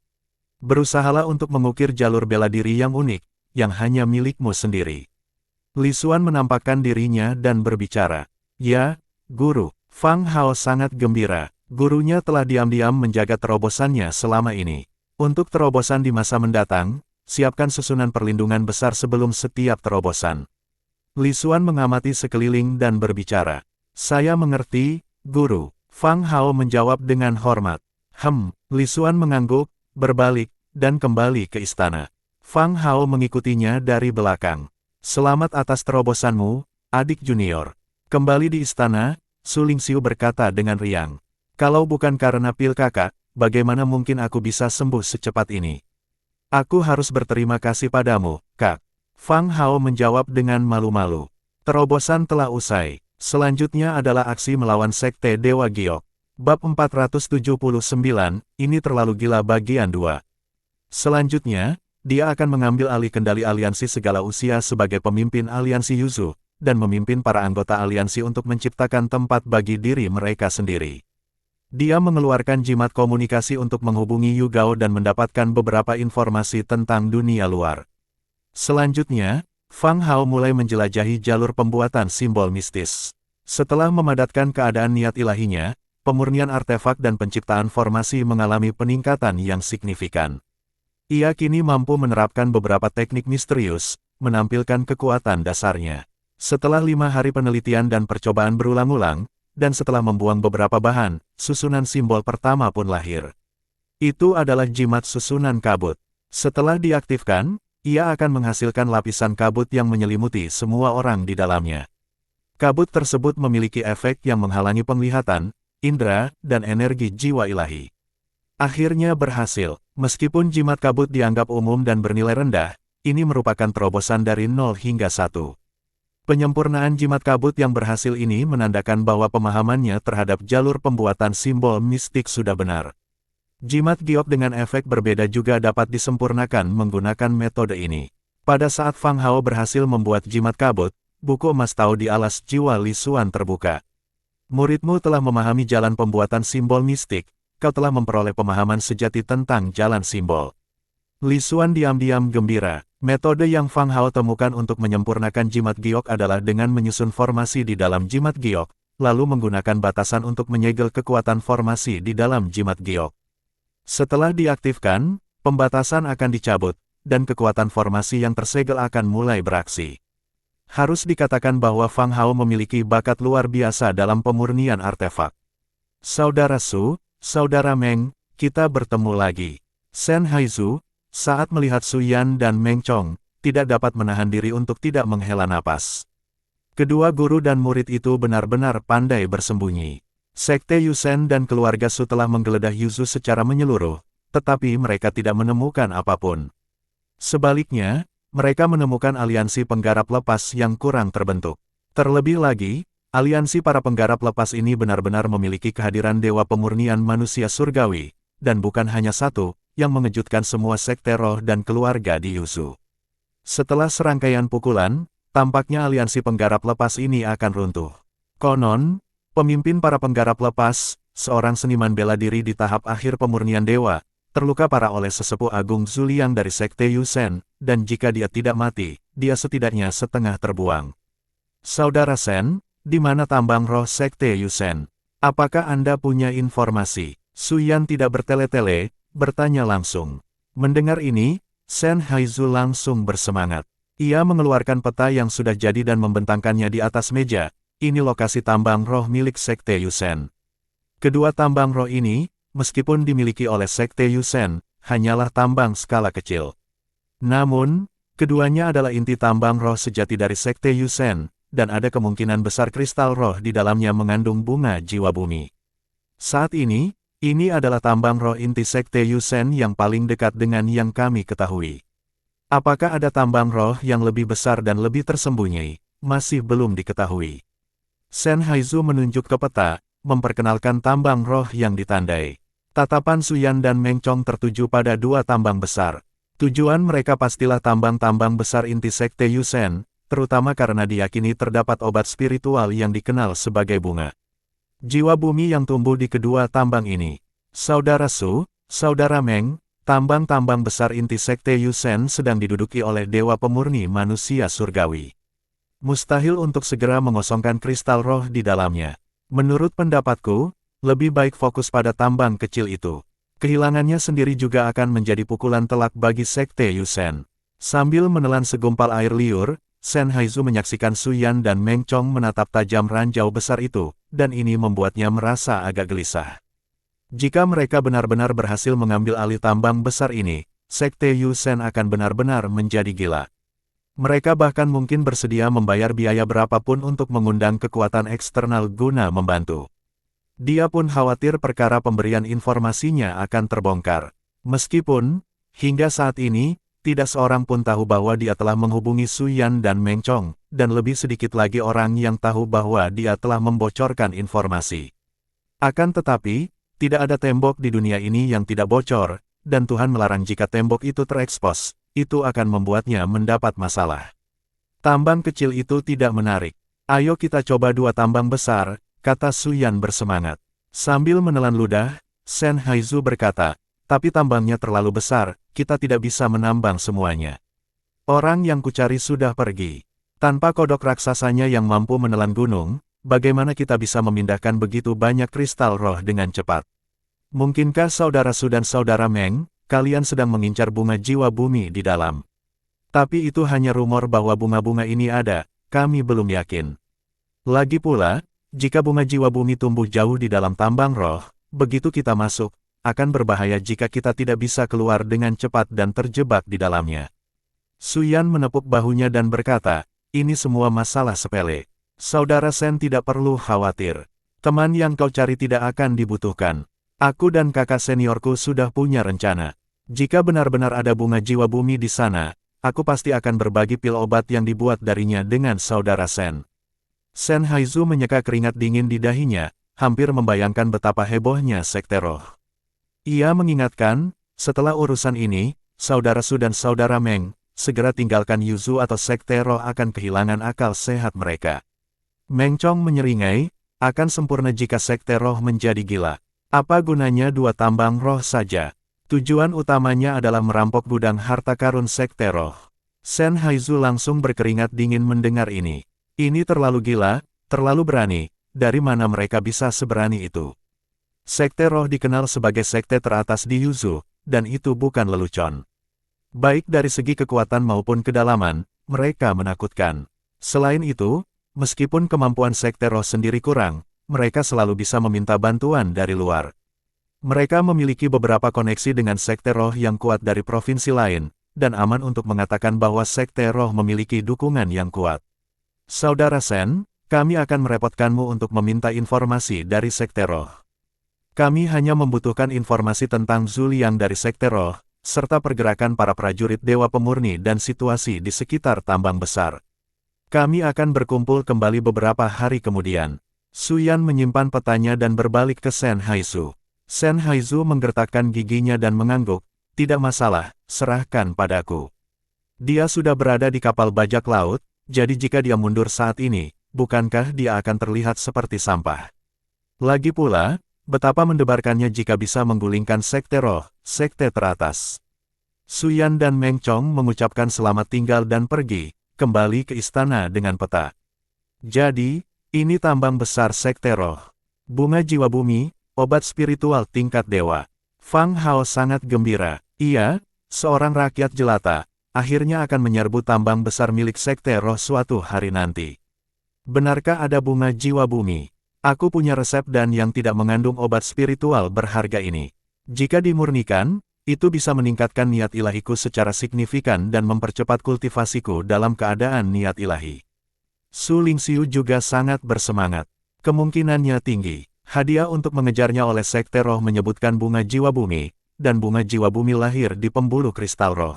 Berusahalah untuk mengukir jalur bela diri yang unik, yang hanya milikmu sendiri. Li Xuan menampakkan dirinya dan berbicara. Ya, Guru. Fang Hao sangat gembira. Gurunya telah diam-diam menjaga terobosannya selama ini. Untuk terobosan di masa mendatang, siapkan susunan perlindungan besar sebelum setiap terobosan. Li Xuan mengamati sekeliling dan berbicara. Saya mengerti, Guru. Fang Hao menjawab dengan hormat. Li Xuan mengangguk, berbalik, dan kembali ke istana. Fang Hao mengikutinya dari belakang. Selamat atas terobosanmu, adik junior. Kembali di istana, Su Lingxiu berkata dengan riang. Kalau bukan karena pil kakak, bagaimana mungkin aku bisa sembuh secepat ini? Aku harus berterima kasih padamu, Kak. Fang Hao menjawab dengan malu-malu. Terobosan telah usai. Selanjutnya adalah aksi melawan Sekte Dewa Giok. Bab 479, ini terlalu gila bagian 2. Selanjutnya, dia akan mengambil alih kendali aliansi segala usia sebagai pemimpin aliansi Yuzu, dan memimpin para anggota aliansi untuk menciptakan tempat bagi diri mereka sendiri. Dia mengeluarkan jimat komunikasi untuk menghubungi Yu Gao dan mendapatkan beberapa informasi tentang dunia luar. Selanjutnya, Fang Hao mulai menjelajahi jalur pembuatan simbol mistis. Setelah memadatkan keadaan niat ilahinya, pemurnian artefak dan penciptaan formasi mengalami peningkatan yang signifikan. Ia kini mampu menerapkan beberapa teknik misterius, menampilkan kekuatan dasarnya. Setelah 5 hari penelitian dan percobaan berulang-ulang, dan setelah membuang beberapa bahan, susunan simbol pertama pun lahir. Itu adalah jimat susunan kabut. Setelah diaktifkan, ia akan menghasilkan lapisan kabut yang menyelimuti semua orang di dalamnya. Kabut tersebut memiliki efek yang menghalangi penglihatan, indera, dan energi jiwa ilahi. Akhirnya berhasil, meskipun jimat kabut dianggap umum dan bernilai rendah, ini merupakan terobosan dari 0 hingga 1. Penyempurnaan jimat kabut yang berhasil ini menandakan bahwa pemahamannya terhadap jalur pembuatan simbol mistik sudah benar. Jimat giok dengan efek berbeda juga dapat disempurnakan menggunakan metode ini. Pada saat Fang Hao berhasil membuat jimat kabut, buku emas Tao di alas jiwa Li Xuan terbuka. Muridmu telah memahami jalan pembuatan simbol mistik, kau telah memperoleh pemahaman sejati tentang jalan simbol. Li Xuan diam-diam gembira. Metode yang Fang Hao temukan untuk menyempurnakan jimat giok adalah dengan menyusun formasi di dalam jimat giok, lalu menggunakan batasan untuk menyegel kekuatan formasi di dalam jimat giok. Setelah diaktifkan, pembatasan akan dicabut, dan kekuatan formasi yang tersegel akan mulai beraksi. Harus dikatakan bahwa Fang Hao memiliki bakat luar biasa dalam pemurnian artefak. Saudara Su, Saudara Meng, kita bertemu lagi. Shen Haizu, saat melihat Su Yan dan Meng Chong, tidak dapat menahan diri untuk tidak menghela napas. Kedua guru dan murid itu benar-benar pandai bersembunyi. Sekte Yusen dan keluarga Su telah menggeledah Yuzu secara menyeluruh, tetapi mereka tidak menemukan apapun. Sebaliknya, mereka menemukan aliansi penggarap lepas yang kurang terbentuk. Terlebih lagi, aliansi para penggarap lepas ini benar-benar memiliki kehadiran dewa pemurnian manusia surgawi, dan bukan hanya satu, yang mengejutkan semua sekte roh dan keluarga di Yuzu. Setelah serangkaian pukulan, tampaknya aliansi penggarap lepas ini akan runtuh. Konon, pemimpin para penggarap lepas, seorang seniman bela diri di tahap akhir pemurnian dewa, terluka parah oleh sesepuh agung Zuliang dari sekte Yusen, dan jika dia tidak mati, dia setidaknya setengah terbuang. Saudara Shen, di mana tambang roh sekte Yusen? Apakah Anda punya informasi? Su Yan tidak bertele-tele, bertanya langsung. Mendengar ini, Shen Haizu langsung bersemangat. Ia mengeluarkan peta yang sudah jadi dan membentangkannya di atas meja. Ini lokasi tambang roh milik sekte Yusen. Kedua tambang roh ini, meskipun dimiliki oleh sekte Yusen, hanyalah tambang skala kecil. Namun, keduanya adalah inti tambang roh sejati dari sekte Yusen, dan ada kemungkinan besar kristal roh di dalamnya mengandung bunga jiwa bumi. Saat ini adalah tambang roh inti sekte Yusen yang paling dekat dengan yang kami ketahui. Apakah ada tambang roh yang lebih besar dan lebih tersembunyi? Masih belum diketahui. Shen Haizu menunjuk ke peta, memperkenalkan tambang roh yang ditandai. Tatapan Su Yan dan Meng Chong tertuju pada dua tambang besar. Tujuan mereka pastilah tambang-tambang besar inti sekte Yusen, terutama karena diyakini terdapat obat spiritual yang dikenal sebagai bunga jiwa bumi yang tumbuh di kedua tambang ini. Saudara Su, Saudara Meng, tambang-tambang besar inti sekte Yusen sedang diduduki oleh dewa pemurni manusia surgawi. Mustahil untuk segera mengosongkan kristal roh di dalamnya. Menurut pendapatku, lebih baik fokus pada tambang kecil itu. Kehilangannya sendiri juga akan menjadi pukulan telak bagi sekte Yusen. Sambil menelan segumpal air liur, Shen Haizu menyaksikan Su Yan dan Meng Chong menatap tajam ranjau besar itu, dan ini membuatnya merasa agak gelisah. Jika mereka benar-benar berhasil mengambil alih tambang besar ini, sekte Yusen akan benar-benar menjadi gila. Mereka bahkan mungkin bersedia membayar biaya berapapun untuk mengundang kekuatan eksternal guna membantu. Dia pun khawatir perkara pemberian informasinya akan terbongkar. Meskipun, hingga saat ini, tidak seorang pun tahu bahwa dia telah menghubungi Su Yan dan Meng Chong, dan lebih sedikit lagi orang yang tahu bahwa dia telah membocorkan informasi. Akan tetapi, tidak ada tembok di dunia ini yang tidak bocor, dan Tuhan melarang jika tembok itu terekspos, itu akan membuatnya mendapat masalah. Tambang kecil itu tidak menarik. Ayo kita coba dua tambang besar, kata Su Yan bersemangat. Sambil menelan ludah, Shen Haizu berkata, tapi tambangnya terlalu besar, kita tidak bisa menambang semuanya. Orang yang kucari sudah pergi. Tanpa kodok raksasanya yang mampu menelan gunung, bagaimana kita bisa memindahkan begitu banyak kristal roh dengan cepat? Mungkinkah Saudara Su dan Saudara Meng, kalian sedang mengincar bunga jiwa bumi di dalam? Tapi itu hanya rumor bahwa bunga-bunga ini ada, kami belum yakin. Lagi pula, jika bunga jiwa bumi tumbuh jauh di dalam tambang roh, begitu kita masuk, akan berbahaya jika kita tidak bisa keluar dengan cepat dan terjebak di dalamnya. Su Yan menepuk bahunya dan berkata, ini semua masalah sepele. Saudara Shen tidak perlu khawatir. Teman yang kau cari tidak akan dibutuhkan. Aku dan kakak seniorku sudah punya rencana. Jika benar-benar ada bunga jiwa bumi di sana, aku pasti akan berbagi pil obat yang dibuat darinya dengan Saudara Shen. Shen Haizu menyeka keringat dingin di dahinya, hampir membayangkan betapa hebohnya sekte roh. Ia mengingatkan, setelah urusan ini, Saudara Su dan Saudara Meng, segera tinggalkan Yuzu atau Sekte Roh akan kehilangan akal sehat mereka. Meng Chong menyeringai, akan sempurna jika Sekte Roh menjadi gila. Apa gunanya dua tambang roh saja? Tujuan utamanya adalah merampok gudang harta karun Sekte Roh. Shen Haizu langsung berkeringat dingin mendengar ini. Ini terlalu gila, terlalu berani, dari mana mereka bisa seberani itu? Sekte Roh dikenal sebagai sekte teratas di Yuzu, dan itu bukan lelucon. Baik dari segi kekuatan maupun kedalaman, mereka menakutkan. Selain itu, meskipun kemampuan Sekte Roh sendiri kurang, mereka selalu bisa meminta bantuan dari luar. Mereka memiliki beberapa koneksi dengan Sekte Roh yang kuat dari provinsi lain, dan aman untuk mengatakan bahwa Sekte Roh memiliki dukungan yang kuat. Saudara Shen, kami akan merepotkanmu untuk meminta informasi dari Sekte Roh. Kami hanya membutuhkan informasi tentang Zhu Liang dari Sekte Roh, serta pergerakan para prajurit Dewa Pemurni dan situasi di sekitar tambang besar. Kami akan berkumpul kembali beberapa hari kemudian. Su Yan menyimpan petanya dan berbalik ke Shen Haizu. Shen Haizu menggertakkan giginya dan mengangguk, tidak masalah, serahkan padaku. Dia sudah berada di kapal bajak laut, jadi jika dia mundur saat ini, bukankah dia akan terlihat seperti sampah? Lagi pula, betapa mendebarkannya jika bisa menggulingkan Sekte Roh, sekte teratas. Su Yan dan Meng Chong mengucapkan selamat tinggal dan pergi, kembali ke istana dengan peta. Jadi, ini tambang besar Sekte Roh. Bunga jiwa bumi, obat spiritual tingkat dewa. Fang Hao sangat gembira. Ia, seorang rakyat jelata, akhirnya akan menyerbu tambang besar milik Sekte Roh suatu hari nanti. Benarkah ada bunga jiwa bumi? Aku punya resep dan yang tidak mengandung obat spiritual berharga ini. Jika dimurnikan, itu bisa meningkatkan niat ilahiku secara signifikan dan mempercepat kultivasiku dalam keadaan niat ilahi. Su Lingxiu juga sangat bersemangat. Kemungkinannya tinggi. Hadiah untuk mengejarnya oleh Sekte Roh menyebutkan bunga jiwa bumi, dan bunga jiwa bumi lahir di pembuluh kristal roh.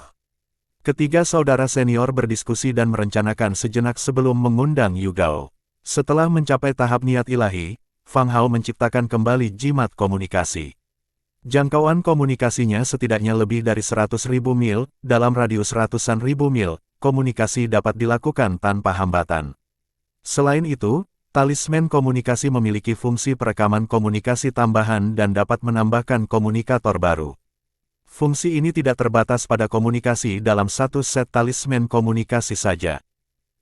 Ketiga saudara senior berdiskusi dan merencanakan sejenak sebelum mengundang Yu Gao. Setelah mencapai tahap niat ilahi, Fang Hao menciptakan kembali jimat komunikasi. Jangkauan komunikasinya setidaknya lebih dari 100.000 mil, dalam radius ratusan ribu mil, komunikasi dapat dilakukan tanpa hambatan. Selain itu, talisman komunikasi memiliki fungsi perekaman komunikasi tambahan dan dapat menambahkan komunikator baru. Fungsi ini tidak terbatas pada komunikasi dalam satu set talisman komunikasi saja.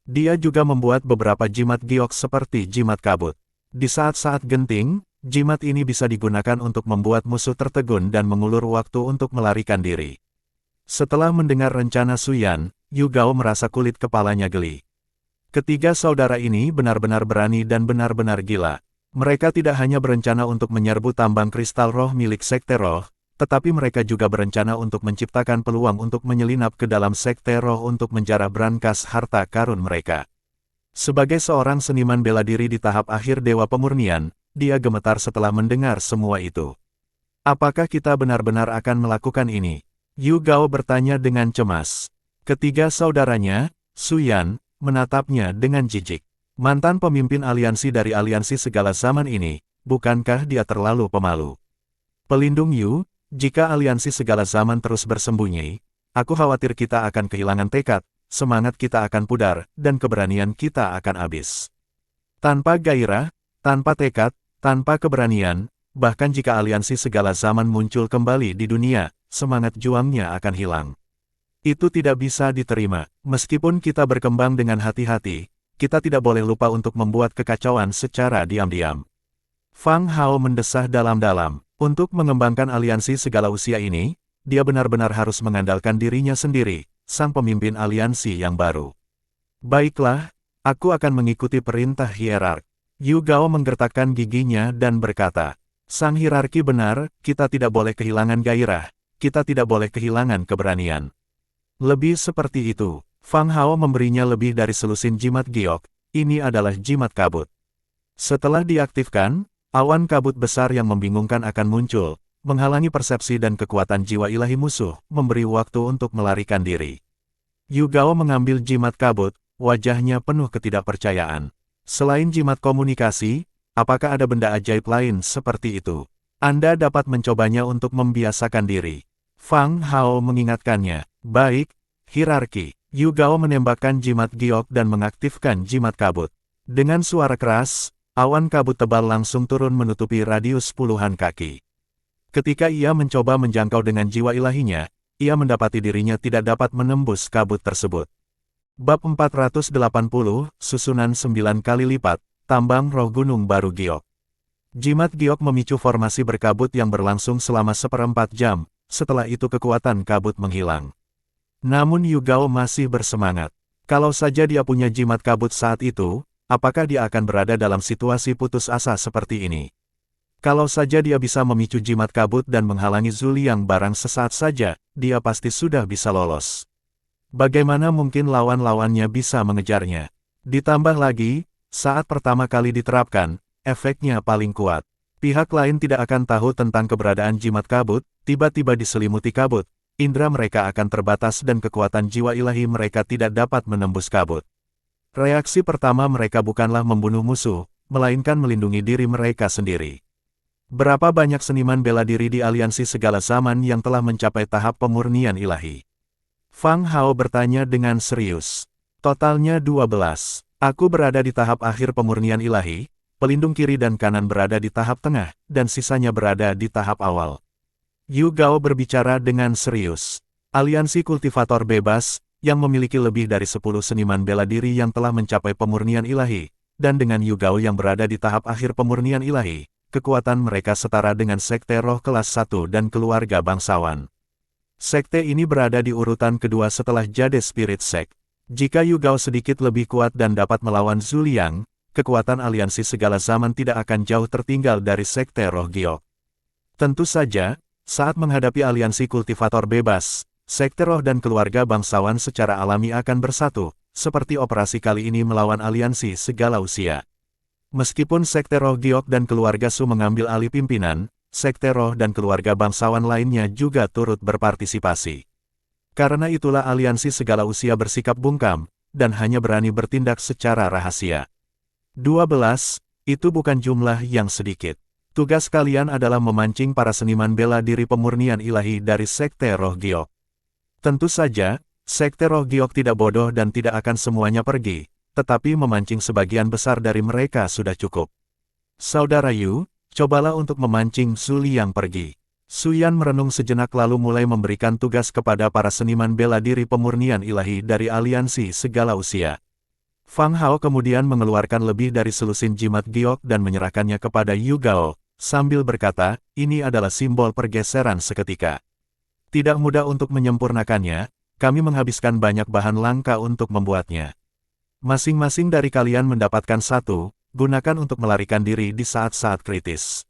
Dia juga membuat beberapa jimat giok seperti jimat kabut. Di saat-saat genting, jimat ini bisa digunakan untuk membuat musuh tertegun dan mengulur waktu untuk melarikan diri. Setelah mendengar rencana Su Yan, Yu Gao merasa kulit kepalanya geli. Ketiga saudara ini benar-benar berani dan benar-benar gila. Mereka tidak hanya berencana untuk menyerbu tambang kristal roh milik Sekte Roh, tetapi mereka juga berencana untuk menciptakan peluang untuk menyelinap ke dalam Sekte Roh untuk menjarah brankas harta karun mereka. Sebagai seorang seniman bela diri di tahap akhir Dewa Pemurnian, dia gemetar setelah mendengar semua itu. Apakah kita benar-benar akan melakukan ini? Yu Gao bertanya dengan cemas. Ketiga saudaranya, Su Yan, menatapnya dengan jijik. Mantan pemimpin aliansi dari aliansi segala zaman ini, bukankah dia terlalu pemalu? Pelindung Yu, jika aliansi segala zaman terus bersembunyi, aku khawatir kita akan kehilangan tekad, semangat kita akan pudar, dan keberanian kita akan habis. Tanpa gairah, tanpa tekad, tanpa keberanian, bahkan jika aliansi segala zaman muncul kembali di dunia, semangat juangnya akan hilang. Itu tidak bisa diterima. Meskipun kita berkembang dengan hati-hati, kita tidak boleh lupa untuk membuat kekacauan secara diam-diam. Fang Hao mendesah dalam-dalam. Untuk mengembangkan aliansi segala usia ini, dia benar-benar harus mengandalkan dirinya sendiri, sang pemimpin aliansi yang baru. Baiklah, aku akan mengikuti perintah hierark. Yu Gao menggertakkan giginya dan berkata, sang hierarki benar, kita tidak boleh kehilangan gairah, kita tidak boleh kehilangan keberanian. Lebih seperti itu, Fang Hao memberinya lebih dari selusin jimat giok, ini adalah jimat kabut. Setelah diaktifkan, awan kabut besar yang membingungkan akan muncul, menghalangi persepsi dan kekuatan jiwa ilahi musuh, memberi waktu untuk melarikan diri. Yu Gao mengambil jimat kabut, wajahnya penuh ketidakpercayaan. Selain jimat komunikasi, apakah ada benda ajaib lain seperti itu? Anda dapat mencobanya untuk membiasakan diri. Fang Hao mengingatkannya. Baik, Hierarki. Yu Gao menembakkan jimat giok dan mengaktifkan jimat kabut. Dengan suara keras, awan kabut tebal langsung turun menutupi radius puluhan kaki. Ketika ia mencoba menjangkau dengan jiwa ilahinya, ia mendapati dirinya tidak dapat menembus kabut tersebut. Bab 480, Susunan 9 kali lipat, Tambang Roh Gunung Baru Giok. Jimat giok memicu formasi berkabut yang berlangsung selama 1/4 jam, setelah itu kekuatan kabut menghilang. Namun Yu Gao masih bersemangat. Kalau saja dia punya jimat kabut saat itu, apakah dia akan berada dalam situasi putus asa seperti ini? Kalau saja dia bisa memicu jimat kabut dan menghalangi Zhu Liang barang sesaat saja, dia pasti sudah bisa lolos. Bagaimana mungkin lawan-lawannya bisa mengejarnya? Ditambah lagi, saat pertama kali diterapkan, efeknya paling kuat. Pihak lain tidak akan tahu tentang keberadaan jimat kabut, tiba-tiba diselimuti kabut. Indra mereka akan terbatas dan kekuatan jiwa ilahi mereka tidak dapat menembus kabut. Reaksi pertama mereka bukanlah membunuh musuh, melainkan melindungi diri mereka sendiri. Berapa banyak seniman bela diri di aliansi segala zaman yang telah mencapai tahap pemurnian ilahi? Fang Hao bertanya dengan serius. Totalnya 12. Aku berada di tahap akhir pemurnian ilahi, pelindung kiri dan kanan berada di tahap tengah, dan sisanya berada di tahap awal. Yu Gao berbicara dengan serius. Aliansi kultivator bebas, yang memiliki lebih dari 10 seniman bela diri yang telah mencapai pemurnian ilahi, dan dengan Yu Gao yang berada di tahap akhir pemurnian ilahi, kekuatan mereka setara dengan Sekte Roh kelas 1 dan keluarga bangsawan. Sekte ini berada di urutan kedua setelah Jade Spirit Sect. Jika Yu Gao sedikit lebih kuat dan dapat melawan Zhu Liang, kekuatan aliansi segala zaman tidak akan jauh tertinggal dari Sekte Roh Giok. Tentu saja, saat menghadapi aliansi kultivator bebas, Sekte Roh dan keluarga bangsawan secara alami akan bersatu, seperti operasi kali ini melawan aliansi segala usia. Meskipun Sekte Roh Giok dan keluarga Su mengambil alih pimpinan, Sekte Roh dan keluarga bangsawan lainnya juga turut berpartisipasi. Karena itulah aliansi segala usia bersikap bungkam, dan hanya berani bertindak secara rahasia. 12, itu bukan jumlah yang sedikit. Tugas kalian adalah memancing para seniman bela diri pemurnian ilahi dari Sekte Roh Giok. Tentu saja, Sekte Roh Giok tidak bodoh dan tidak akan semuanya pergi, tetapi memancing sebagian besar dari mereka sudah cukup. Saudara Yu, cobalah untuk memancing Zhu Liang pergi. Su Yan merenung sejenak lalu mulai memberikan tugas kepada para seniman bela diri pemurnian ilahi dari aliansi segala usia. Fang Hao kemudian mengeluarkan lebih dari selusin jimat giok dan menyerahkannya kepada Yu Gao, sambil berkata, ini adalah simbol pergeseran seketika. Tidak mudah untuk menyempurnakannya, kami menghabiskan banyak bahan langka untuk membuatnya. Masing-masing dari kalian mendapatkan satu, gunakan untuk melarikan diri di saat-saat kritis.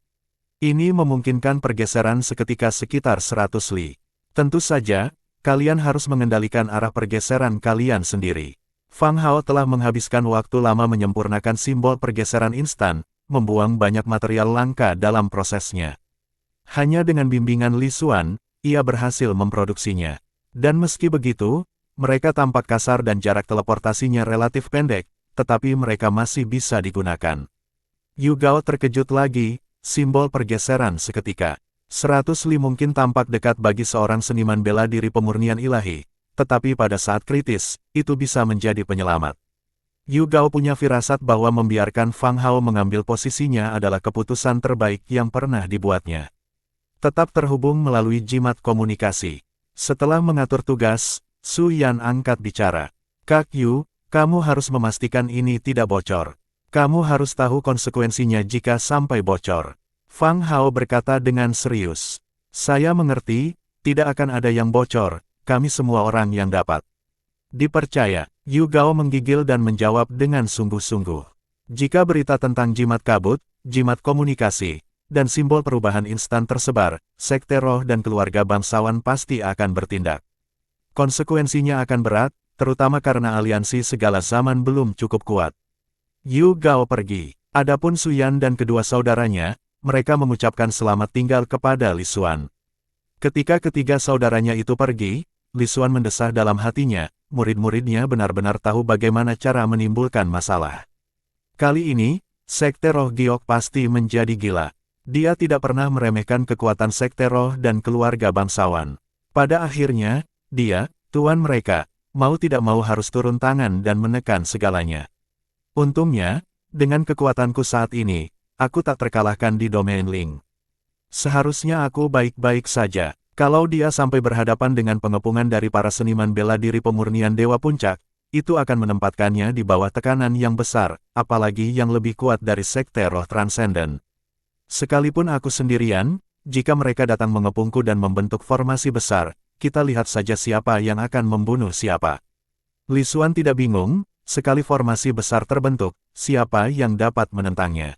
Ini memungkinkan pergeseran seketika sekitar 100 li. Tentu saja, kalian harus mengendalikan arah pergeseran kalian sendiri. Fang Hao telah menghabiskan waktu lama menyempurnakan simbol pergeseran instan, membuang banyak material langka dalam prosesnya. Hanya dengan bimbingan Li Xuan, ia berhasil memproduksinya. Dan meski begitu, mereka tampak kasar dan jarak teleportasinya relatif pendek, tetapi mereka masih bisa digunakan. Yu Gao terkejut lagi, simbol pergeseran seketika. 100 li mungkin tampak dekat bagi seorang seniman bela diri pemurnian ilahi, tetapi pada saat kritis, itu bisa menjadi penyelamat. Yu Gao punya firasat bahwa membiarkan Fang Hao mengambil posisinya adalah keputusan terbaik yang pernah dibuatnya. Tetap terhubung melalui jimat komunikasi. Setelah mengatur tugas, Su Yan angkat bicara. Kak Yu, kamu harus memastikan ini tidak bocor. Kamu harus tahu konsekuensinya jika sampai bocor. Fang Hao berkata dengan serius. Saya mengerti, tidak akan ada yang bocor, kami semua orang yang dapat dipercaya. Yu Gao menggigil dan menjawab dengan sungguh-sungguh. Jika berita tentang jimat kabut, jimat komunikasi, dan simbol perubahan instan tersebar, Sekte Roh dan keluarga bangsawan pasti akan bertindak. Konsekuensinya akan berat, terutama karena aliansi segala zaman belum cukup kuat. Yu Gao pergi. Adapun Su Yan dan kedua saudaranya, mereka mengucapkan selamat tinggal kepada Li Xuan. Ketika ketiga saudaranya itu pergi, Li Xuan mendesah dalam hatinya, murid-muridnya benar-benar tahu bagaimana cara menimbulkan masalah. Kali ini, Sekte Roh Giok pasti menjadi gila. Dia tidak pernah meremehkan kekuatan Sekte Roh dan keluarga bangsawan. Pada akhirnya, dia, tuan mereka, mau tidak mau harus turun tangan dan menekan segalanya. Untungnya, dengan kekuatanku saat ini, aku tak terkalahkan di domain Ling. Seharusnya aku baik-baik saja. Kalau dia sampai berhadapan dengan pengepungan dari para seniman bela diri pemurnian Dewa Puncak, itu akan menempatkannya di bawah tekanan yang besar, apalagi yang lebih kuat dari Sekte Roh Transenden. Sekalipun aku sendirian, jika mereka datang mengepungku dan membentuk formasi besar, kita lihat saja siapa yang akan membunuh siapa. Li Xuan tidak bingung, sekali formasi besar terbentuk, siapa yang dapat menentangnya.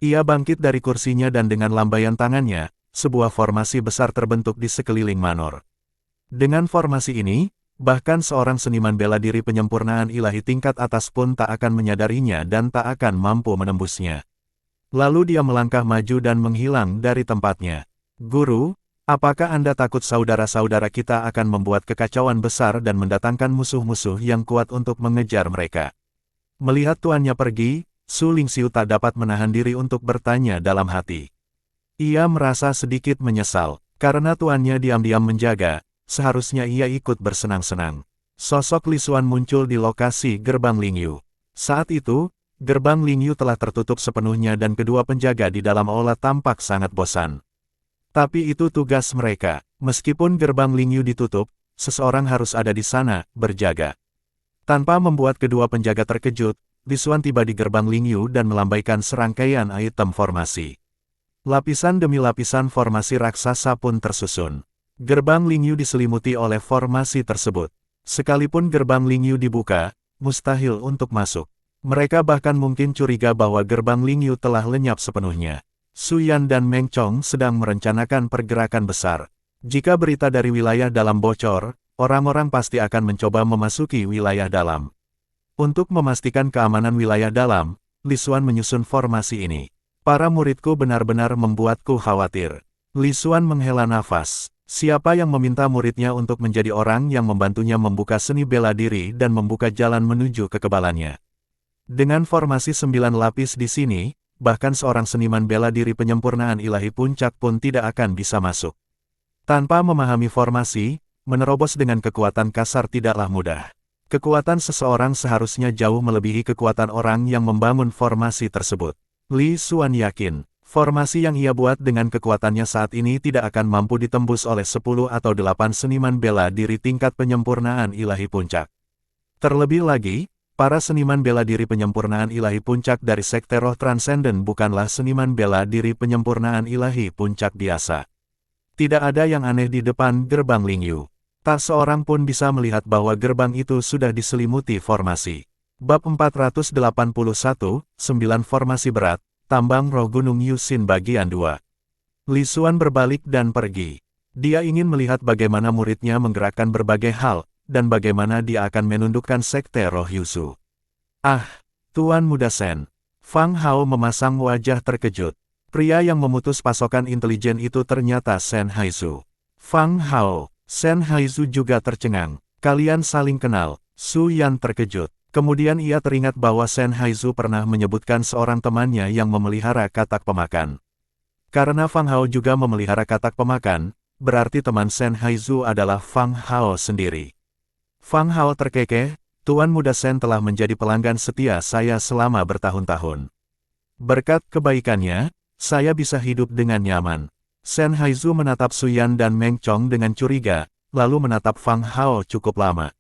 Ia bangkit dari kursinya dan dengan lambaian tangannya, sebuah formasi besar terbentuk di sekeliling manor. Dengan formasi ini, bahkan seorang seniman bela diri penyempurnaan ilahi tingkat atas pun tak akan menyadarinya dan tak akan mampu menembusnya. Lalu dia melangkah maju dan menghilang dari tempatnya. Guru, apakah Anda takut saudara-saudara kita akan membuat kekacauan besar dan mendatangkan musuh-musuh yang kuat untuk mengejar mereka? Melihat tuannya pergi, Su Lingxiu tak dapat menahan diri untuk bertanya dalam hati. Ia merasa sedikit menyesal, karena tuannya diam-diam menjaga, seharusnya ia ikut bersenang-senang. Sosok Li Xuan muncul di lokasi gerbang Lingyu. Saat itu, gerbang Lingyu telah tertutup sepenuhnya dan kedua penjaga di dalam aula tampak sangat bosan. Tapi itu tugas mereka, meskipun gerbang Lingyu ditutup, seseorang harus ada di sana, berjaga. Tanpa membuat kedua penjaga terkejut, Li Xuan tiba di gerbang Lingyu dan melambaikan serangkaian item formasi. Lapisan demi lapisan formasi raksasa pun tersusun. Gerbang Lingyu diselimuti oleh formasi tersebut. Sekalipun gerbang Lingyu dibuka, mustahil untuk masuk. Mereka bahkan mungkin curiga bahwa gerbang Lingyu telah lenyap sepenuhnya. Su Yan dan Meng Chong sedang merencanakan pergerakan besar. Jika berita dari wilayah dalam bocor, orang-orang pasti akan mencoba memasuki wilayah dalam. Untuk memastikan keamanan wilayah dalam, Li Xuan menyusun formasi ini. Para muridku benar-benar membuatku khawatir. Li Xuan menghela nafas. Siapa yang meminta muridnya untuk menjadi orang yang membantunya membuka seni bela diri dan membuka jalan menuju kekebalannya? Dengan formasi 9 lapis di sini, bahkan seorang seniman bela diri penyempurnaan ilahi puncak pun tidak akan bisa masuk. Tanpa memahami formasi, menerobos dengan kekuatan kasar tidaklah mudah. Kekuatan seseorang seharusnya jauh melebihi kekuatan orang yang membangun formasi tersebut. Li Xuan yakin, formasi yang ia buat dengan kekuatannya saat ini tidak akan mampu ditembus oleh 10 atau 8 seniman bela diri tingkat penyempurnaan ilahi puncak. Terlebih lagi, para seniman bela diri penyempurnaan ilahi puncak dari Sekte Roh Transenden bukanlah seniman bela diri penyempurnaan ilahi puncak biasa. Tidak ada yang aneh di depan gerbang Lingyu. Tak seorang pun bisa melihat bahwa gerbang itu sudah diselimuti formasi. Bab 481, 9 Formasi Berat, Tambang Roh Gunung Yusin bagian 2. Li Xuan berbalik dan pergi. Dia ingin melihat bagaimana muridnya menggerakkan berbagai hal, dan bagaimana dia akan menundukkan Sekte Roh Yusu. Ah, Tuan Muda Sen. Fang Hao memasang wajah terkejut. Pria yang memutus pasokan intelijen itu ternyata Sen Haizu. Fang Hao, Sen Haizu juga tercengang. Kalian saling kenal. Su Yan terkejut. Kemudian ia teringat bahwa Sen Haizu pernah menyebutkan seorang temannya yang memelihara katak pemakan. Karena Fang Hao juga memelihara katak pemakan, berarti teman Sen Haizu adalah Fang Hao sendiri. Fang Hao terkekeh, Tuan Muda Sen telah menjadi pelanggan setia saya selama bertahun-tahun. Berkat kebaikannya, saya bisa hidup dengan nyaman. Sen Haizu menatap Su Yan dan Meng Chong dengan curiga, lalu menatap Fang Hao cukup lama.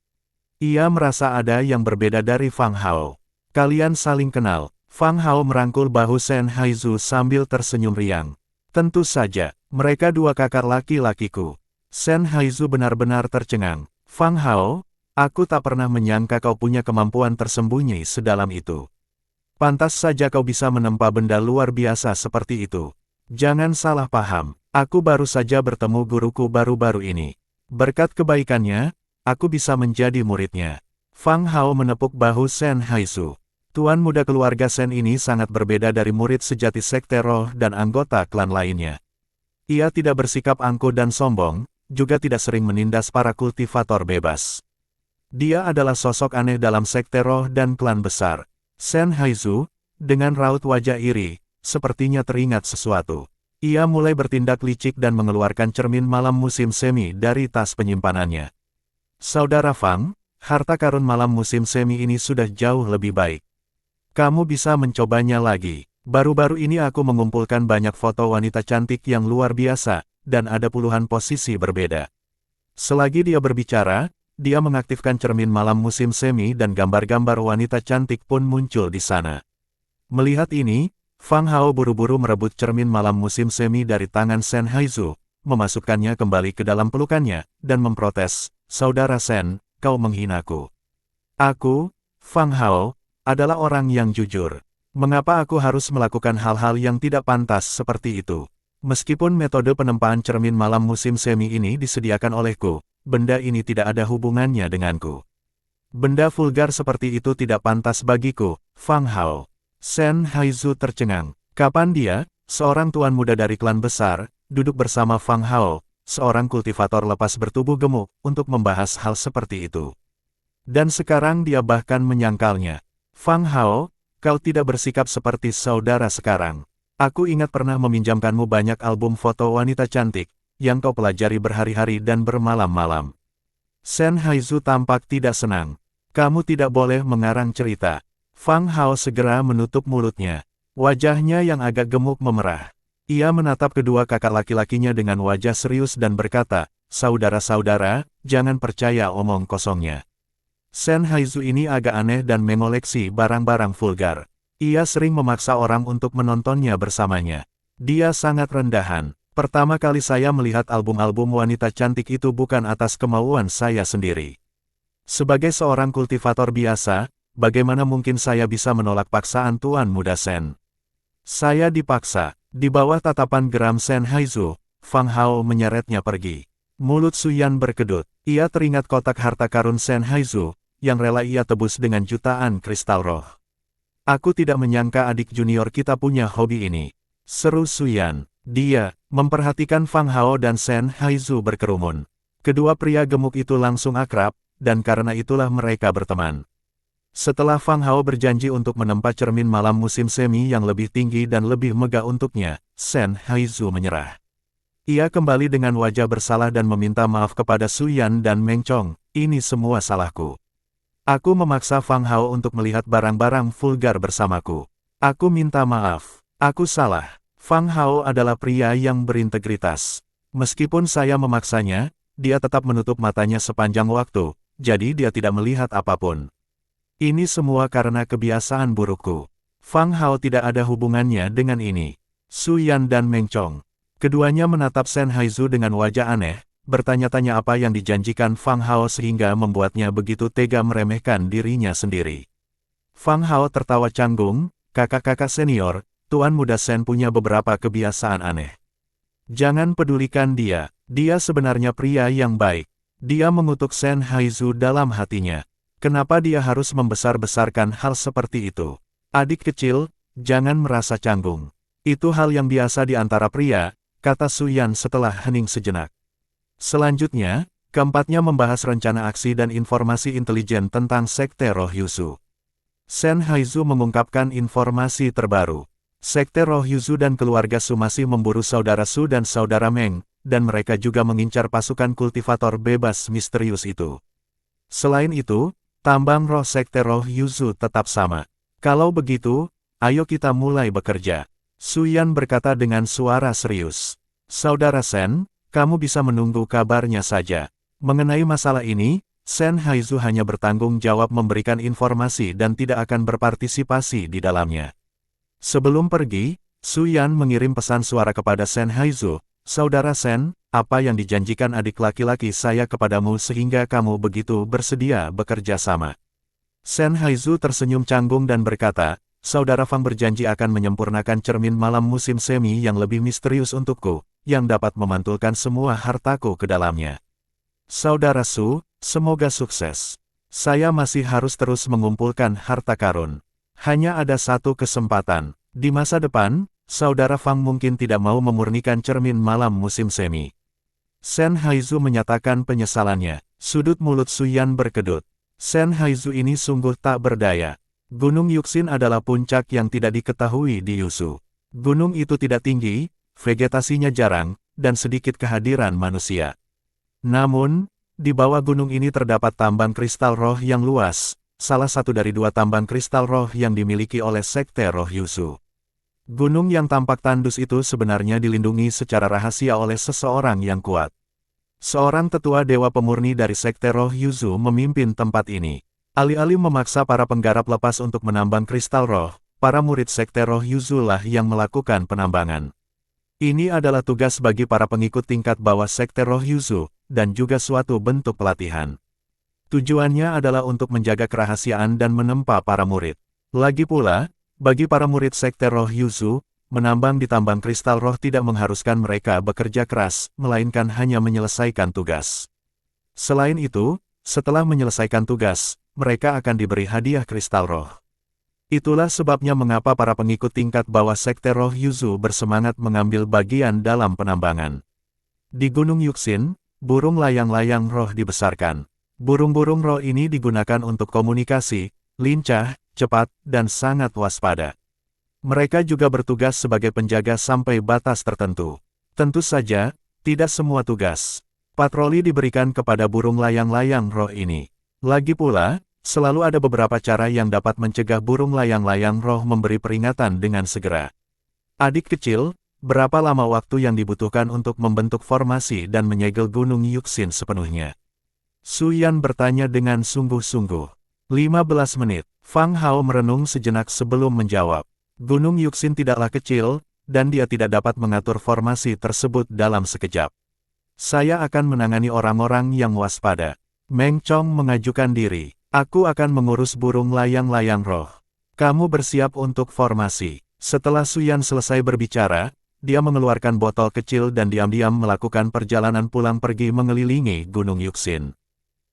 Ia merasa ada yang berbeda dari Fang Hao. Kalian saling kenal. Fang Hao merangkul bahu Sen Haizu sambil tersenyum riang. Tentu saja, mereka dua kakak laki-lakiku. Sen Haizu benar-benar tercengang. Fang Hao, aku tak pernah menyangka kau punya kemampuan tersembunyi sedalam itu. Pantas saja kau bisa menempa benda luar biasa seperti itu. Jangan salah paham, aku baru saja bertemu guruku baru-baru ini. Berkat kebaikannya, aku bisa menjadi muridnya. Fang Hao menepuk bahu Sen Haizu. Tuan muda keluarga Sen ini sangat berbeda dari murid sejati Sekte Roh dan anggota klan lainnya. Ia tidak bersikap angkuh dan sombong, juga tidak sering menindas para kultivator bebas. Dia adalah sosok aneh dalam Sekte Roh dan klan besar. Sen Haizu, dengan raut wajah iri, sepertinya teringat sesuatu. Ia mulai bertindak licik dan mengeluarkan cermin malam musim semi dari tas penyimpanannya. Saudara Fang, harta karun malam musim semi ini sudah jauh lebih baik. Kamu bisa mencobanya lagi. Baru-baru ini aku mengumpulkan banyak foto wanita cantik yang luar biasa, dan ada puluhan posisi berbeda. Selagi dia berbicara, dia mengaktifkan cermin malam musim semi dan gambar-gambar wanita cantik pun muncul di sana. Melihat ini, Fang Hao buru-buru merebut cermin malam musim semi dari tangan Shen Haizu, memasukkannya kembali ke dalam pelukannya, dan memprotes, "Saudara Shen, kau menghinaku. Aku, Fang Hao, adalah orang yang jujur. Mengapa aku harus melakukan hal-hal yang tidak pantas seperti itu? Meskipun metode penempaan cermin malam musim semi ini disediakan olehku, benda ini tidak ada hubungannya denganku. Benda vulgar seperti itu tidak pantas bagiku, Fang Hao." Shen Haizu tercengang. Kapan dia, seorang tuan muda dari klan besar, duduk bersama Fang Hao, seorang kultivator lepas bertubuh gemuk, untuk membahas hal seperti itu? Dan sekarang dia bahkan menyangkalnya. "Fang Hao, kau tidak bersikap seperti saudara sekarang. Aku ingat pernah meminjamkanmu banyak album foto wanita cantik, yang kau pelajari berhari-hari dan bermalam-malam." Shen Haizu tampak tidak senang. "Kamu tidak boleh mengarang cerita." Fang Hao segera menutup mulutnya. Wajahnya yang agak gemuk memerah. Ia menatap kedua kakak laki-lakinya dengan wajah serius dan berkata, "Saudara-saudara, jangan percaya omong kosongnya. Shen Haizu ini agak aneh dan mengoleksi barang-barang vulgar. Ia sering memaksa orang untuk menontonnya bersamanya. Dia sangat rendahan. Pertama kali saya melihat album-album wanita cantik itu bukan atas kemauan saya sendiri. Sebagai seorang kultivator biasa, bagaimana mungkin saya bisa menolak paksaan Tuan Muda Shen? Saya dipaksa." Di bawah tatapan geram Shen Haizu, Fang Hao menyeretnya pergi. Mulut Suyan berkedut. Ia teringat kotak harta karun Shen Haizu, yang rela ia tebus dengan jutaan kristal roh. "Aku tidak menyangka adik junior kita punya hobi ini," seru Suyan. Dia memperhatikan Fang Hao dan Shen Haizu berkerumun. Kedua pria gemuk itu langsung akrab, dan karena itulah mereka berteman. Setelah Fang Hao berjanji untuk menempa cermin malam musim semi yang lebih tinggi dan lebih megah untuknya, Shen Haizu menyerah. Ia kembali dengan wajah bersalah dan meminta maaf kepada Suyan dan Meng Chong. "Ini semua salahku. Aku memaksa Fang Hao untuk melihat barang-barang vulgar bersamaku. Aku minta maaf. Aku salah." Fang Hao adalah pria yang berintegritas. Meskipun saya memaksanya, dia tetap menutup matanya sepanjang waktu, jadi dia tidak melihat apapun. "Ini semua karena kebiasaan burukku. Fang Hao tidak ada hubungannya dengan ini." Suyan dan Meng Chong. Keduanya menatap Shen Haizu dengan wajah aneh, bertanya-tanya apa yang dijanjikan Fang Hao sehingga membuatnya begitu tega meremehkan dirinya sendiri. Fang Hao tertawa canggung, "Kakak-kakak senior, Tuan Muda Shen punya beberapa kebiasaan aneh. Jangan pedulikan dia, dia sebenarnya pria yang baik." Dia mengutuk Shen Haizu dalam hatinya. Kenapa dia harus membesar-besarkan hal seperti itu? "Adik kecil, jangan merasa canggung. Itu hal yang biasa di antara pria," kata Suyan setelah hening sejenak. Selanjutnya, keempatnya membahas rencana aksi dan informasi intelijen tentang Sekte Roh Yuzu. Shen Haizu mengungkapkan informasi terbaru. Sekte Roh Yuzu dan keluarga Su masih memburu saudara Su dan saudara Meng, dan mereka juga mengincar pasukan kultivator bebas misterius itu. Selain itu, tambang roh Sekte Roh Yuzu tetap sama. "Kalau begitu, ayo kita mulai bekerja," Suyan berkata dengan suara serius. "Saudara Shen, kamu bisa menunggu kabarnya saja. Mengenai masalah ini, Shen Haizu hanya bertanggung jawab memberikan informasi dan tidak akan berpartisipasi di dalamnya." Sebelum pergi, Suyan mengirim pesan suara kepada Shen Haizu, "Saudara Shen, apa yang dijanjikan adik laki-laki saya kepadamu sehingga kamu begitu bersedia bekerja sama?" Shen Haizu tersenyum canggung dan berkata, "Saudara Fang berjanji akan menyempurnakan cermin malam musim semi yang lebih misterius untukku, yang dapat memantulkan semua hartaku ke dalamnya. Saudara Su, semoga sukses. Saya masih harus terus mengumpulkan harta karun. Hanya ada satu kesempatan. Di masa depan, Saudara Fang mungkin tidak mau memurnikan cermin malam musim semi." Shen Haizu menyatakan penyesalannya. Sudut mulut Suyan berkedut. Shen Haizu ini sungguh tak berdaya. Gunung Yuxin adalah puncak yang tidak diketahui di Yuzu. Gunung itu tidak tinggi, vegetasinya jarang, dan sedikit kehadiran manusia. Namun, Di bawah gunung ini terdapat tambang kristal roh yang luas, salah satu dari dua tambang kristal roh yang dimiliki oleh Sekte Roh Yuzu. Gunung yang tampak tandus itu sebenarnya dilindungi secara rahasia oleh seseorang yang kuat. Seorang tetua dewa pemurni dari Sekte Roh Yuzu memimpin tempat ini. Alih-alih memaksa para penggarap lepas untuk menambang kristal roh, para murid Sekte Roh Yuzu lah yang melakukan penambangan. Ini adalah tugas bagi para pengikut tingkat bawah Sekte Roh Yuzu, dan juga suatu bentuk pelatihan. Tujuannya adalah untuk menjaga kerahasiaan dan menempa para murid. Lagi pula, bagi para murid Sekte Roh Yuzu, menambang di tambang kristal roh tidak mengharuskan mereka bekerja keras, melainkan hanya menyelesaikan tugas. Selain itu, setelah menyelesaikan tugas, mereka akan diberi hadiah kristal roh. Itulah sebabnya mengapa para pengikut tingkat bawah Sekte Roh Yuzu bersemangat mengambil bagian dalam penambangan. Di Gunung Yuxin, burung layang-layang roh dibesarkan. Burung-burung roh ini digunakan untuk komunikasi, lincah, cepat, dan sangat waspada. Mereka juga bertugas sebagai penjaga sampai batas tertentu. Tentu saja, tidak semua tugas patroli diberikan kepada burung layang-layang roh ini. Lagi pula, selalu ada beberapa cara yang dapat mencegah burung layang-layang roh memberi peringatan dengan segera. Adik kecil, berapa lama waktu yang dibutuhkan untuk membentuk formasi dan menyegel Gunung Yuxin sepenuhnya? Su Yan bertanya dengan sungguh-sungguh. 15 menit. Fang Hao merenung sejenak sebelum menjawab. Gunung Yuxin tidaklah kecil, dan dia tidak dapat mengatur formasi tersebut dalam sekejap. Saya akan menangani orang-orang yang waspada. Meng Chong mengajukan diri. Aku akan mengurus burung layang-layang roh. Kamu bersiap untuk formasi. Setelah Su Yan selesai berbicara, dia mengeluarkan botol kecil dan diam-diam melakukan perjalanan pulang pergi mengelilingi Gunung Yuxin.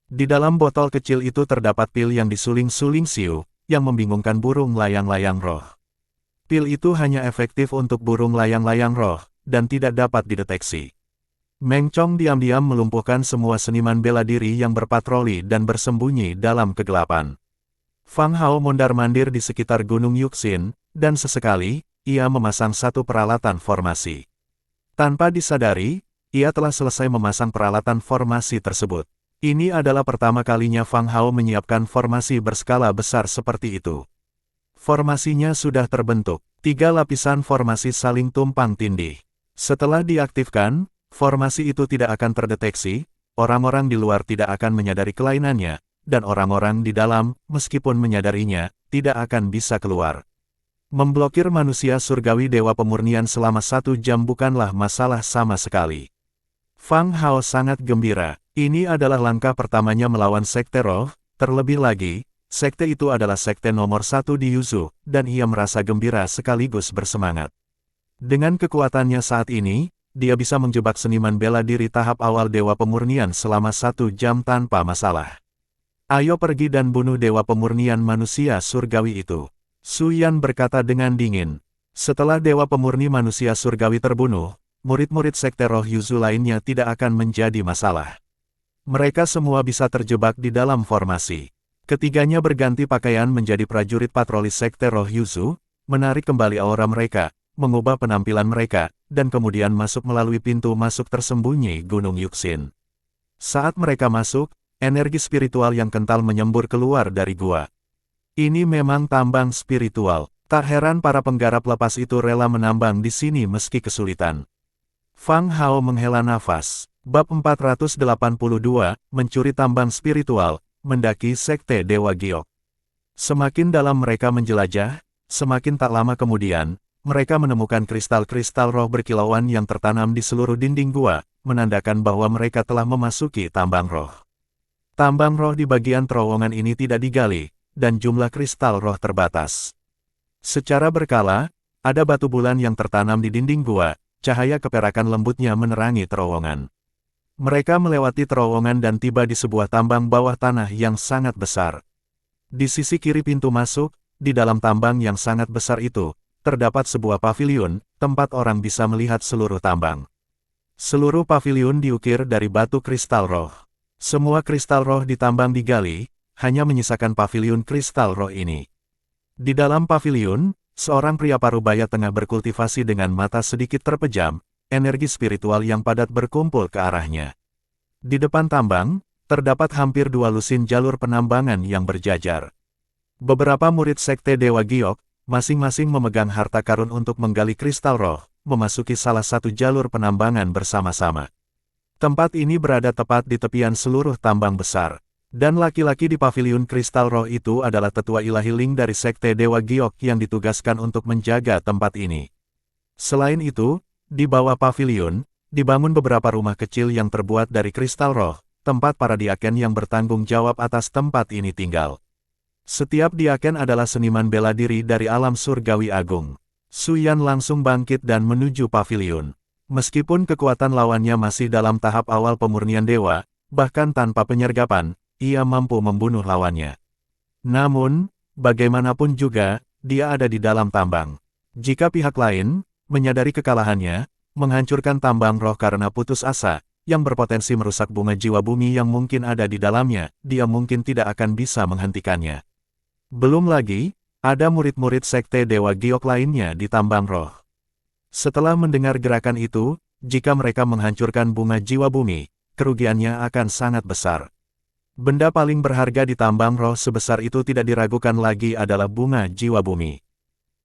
Di dalam botol kecil itu terdapat pil yang disuling-suling Siu, yang membingungkan burung layang-layang roh. Pil itu hanya efektif untuk burung layang-layang roh, dan tidak dapat dideteksi. Meng Chong diam-diam melumpuhkan semua seniman bela diri yang berpatroli dan bersembunyi dalam kegelapan. Fang Hao mondar-mandir di sekitar Gunung Yuxin, dan sesekali, ia memasang satu peralatan formasi. Tanpa disadari, ia telah selesai memasang peralatan formasi tersebut. Ini adalah pertama kalinya Fang Hao menyiapkan formasi berskala besar seperti itu. Formasinya sudah terbentuk, 3 lapisan formasi saling tumpang tindih. Setelah diaktifkan, formasi itu tidak akan terdeteksi, orang-orang di luar tidak akan menyadari kelainannya, dan orang-orang di dalam, meskipun menyadarinya, tidak akan bisa keluar. Memblokir manusia surgawi Dewa Pemurnian selama 1 jam bukanlah masalah sama sekali. Fang Hao sangat gembira. Ini adalah langkah pertamanya melawan Sekte Roh, terlebih lagi, sekte itu adalah sekte nomor 1 di Yuzu, dan ia merasa gembira sekaligus bersemangat. Dengan kekuatannya saat ini, dia bisa menjebak seniman bela diri tahap awal Dewa Pemurnian selama 1 jam tanpa masalah. Ayo pergi dan bunuh Dewa Pemurnian manusia surgawi itu. Su Yan berkata dengan dingin. Setelah Dewa Pemurni manusia surgawi terbunuh, murid-murid Sekte Roh Yuzu lainnya tidak akan menjadi masalah. Mereka semua bisa terjebak di dalam formasi. Ketiganya berganti pakaian menjadi prajurit patroli Sekte Roh Yuzu, menarik kembali aura mereka, mengubah penampilan mereka, dan kemudian masuk melalui pintu masuk tersembunyi Gunung Yuxin. Saat mereka masuk, energi spiritual yang kental menyembur keluar dari gua. Ini memang tambang spiritual. Tak heran para penggarap lepas itu rela menambang di sini meski kesulitan. Fang Hao menghela nafas. Bab 482, Mencuri Tambang Spiritual, Mendaki Sekte Dewa Giok. Semakin dalam mereka menjelajah, semakin tak lama kemudian, mereka menemukan kristal-kristal roh berkilauan yang tertanam di seluruh dinding gua, menandakan bahwa mereka telah memasuki tambang roh. Tambang roh di bagian terowongan ini tidak digali, dan jumlah kristal roh terbatas. Secara berkala, ada batu bulan yang tertanam di dinding gua, cahaya keperakan lembutnya menerangi terowongan. Mereka melewati terowongan dan tiba di sebuah tambang bawah tanah yang sangat besar. Di sisi kiri pintu masuk, di dalam tambang yang sangat besar itu, terdapat sebuah paviliun, tempat orang bisa melihat seluruh tambang. Seluruh paviliun diukir dari batu kristal roh. Semua kristal roh di tambang digali, hanya menyisakan paviliun kristal roh ini. Di dalam paviliun, seorang pria parubaya tengah berkultivasi dengan mata sedikit terpejam, energi spiritual yang padat berkumpul ke arahnya. Di depan tambang, terdapat hampir 2 lusin jalur penambangan yang berjajar. Beberapa murid Sekte Dewa Giok, masing-masing memegang harta karun untuk menggali kristal roh, memasuki salah satu jalur penambangan bersama-sama. Tempat ini berada tepat di tepian seluruh tambang besar. Dan laki-laki di paviliun kristal roh itu adalah tetua ilahi Ling dari Sekte Dewa Giok yang ditugaskan untuk menjaga tempat ini. Selain itu, di bawah paviliun, dibangun beberapa rumah kecil yang terbuat dari kristal roh, tempat para diaken yang bertanggung jawab atas tempat ini tinggal. Setiap diaken adalah seniman bela diri dari alam surgawi agung. Su Yan langsung bangkit dan menuju paviliun. Meskipun kekuatan lawannya masih dalam tahap awal pemurnian dewa, bahkan tanpa penyergapan, ia mampu membunuh lawannya. Namun, bagaimanapun juga, dia ada di dalam tambang. Jika pihak lain, menyadari kekalahannya, menghancurkan tambang roh karena putus asa, yang berpotensi merusak bunga jiwa bumi yang mungkin ada di dalamnya, dia mungkin tidak akan bisa menghentikannya. Belum lagi, ada murid-murid Sekte Dewa Giok lainnya di tambang roh. Setelah mendengar gerakan itu, jika mereka menghancurkan bunga jiwa bumi, kerugiannya akan sangat besar. Benda paling berharga di tambang roh sebesar itu tidak diragukan lagi adalah bunga jiwa bumi.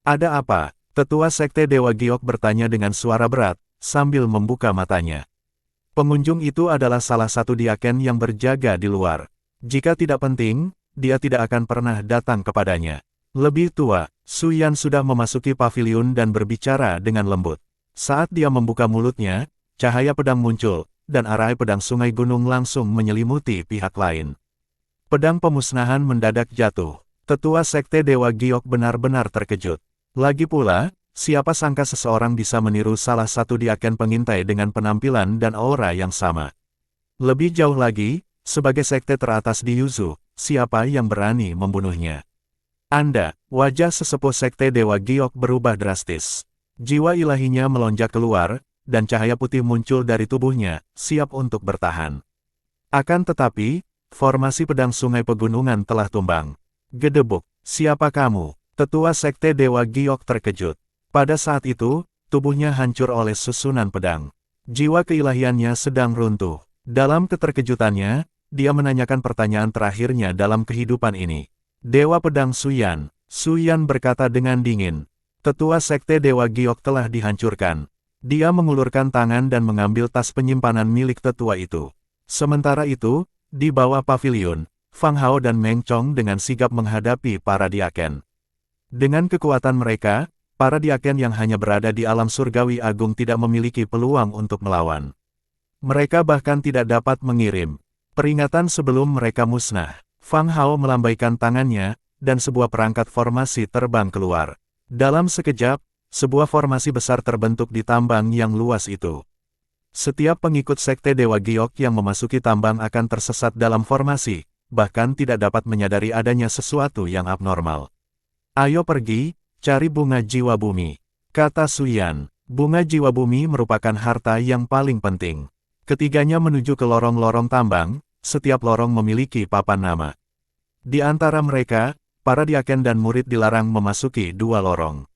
Ada apa? Tetua Sekte Dewa Giok bertanya dengan suara berat, sambil membuka matanya. Pengunjung itu adalah salah satu diaken yang berjaga di luar. Jika tidak penting, dia tidak akan pernah datang kepadanya. Lebih tua, Su Yan sudah memasuki paviliun dan berbicara dengan lembut. Saat dia membuka mulutnya, cahaya pedang muncul, dan arai pedang sungai gunung langsung menyelimuti pihak lain. Pedang pemusnahan mendadak jatuh. Tetua Sekte Dewa Giok benar-benar terkejut. Lagi pula, siapa sangka seseorang bisa meniru salah satu diaken pengintai dengan penampilan dan aura yang sama. Lebih jauh lagi, sebagai sekte teratas di Yuzu, siapa yang berani membunuhnya? Anda, wajah sesepuh Sekte Dewa Giok berubah drastis. Jiwa ilahinya melonjak keluar, dan cahaya putih muncul dari tubuhnya, siap untuk bertahan. Akan tetapi, formasi pedang sungai pegunungan telah tumbang. Gedebuk, siapa kamu? Tetua Sekte Dewa Giok terkejut. Pada saat itu, tubuhnya hancur oleh susunan pedang. Jiwa keilahiannya sedang runtuh. Dalam keterkejutannya, dia menanyakan pertanyaan terakhirnya dalam kehidupan ini. Dewa Pedang Su Yan. Su Yan berkata dengan dingin. Tetua Sekte Dewa Giok telah dihancurkan. Dia mengulurkan tangan dan mengambil tas penyimpanan milik tetua itu. Sementara itu, di bawah paviliun, Fang Hao dan Meng Chong dengan sigap menghadapi para diaken. Dengan kekuatan mereka, para diaken yang hanya berada di alam surgawi agung tidak memiliki peluang untuk melawan. Mereka bahkan tidak dapat mengirim peringatan sebelum mereka musnah. Fang Hao melambaikan tangannya, dan sebuah perangkat formasi terbang keluar. Dalam sekejap, sebuah formasi besar terbentuk di tambang yang luas itu. Setiap pengikut Sekte Dewa Giok yang memasuki tambang akan tersesat dalam formasi, bahkan tidak dapat menyadari adanya sesuatu yang abnormal. Ayo pergi, cari bunga jiwa bumi, kata Su Yan. Bunga jiwa bumi merupakan harta yang paling penting. Ketiganya menuju ke lorong-lorong tambang, setiap lorong memiliki papan nama. Di antara mereka, para diaken dan murid dilarang memasuki dua lorong.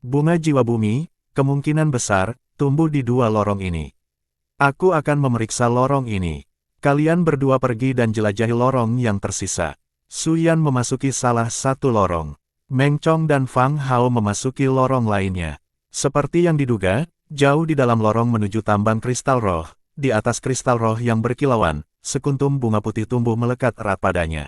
Bunga jiwa bumi, kemungkinan besar, tumbuh di dua lorong ini. Aku akan memeriksa lorong ini. Kalian berdua pergi dan jelajahi lorong yang tersisa. Su Yan memasuki salah satu lorong. Meng Chong dan Fang Hao memasuki lorong lainnya. Seperti yang diduga, jauh di dalam lorong menuju tambang kristal roh, di atas kristal roh yang berkilauan, sekuntum bunga putih tumbuh melekat erat padanya.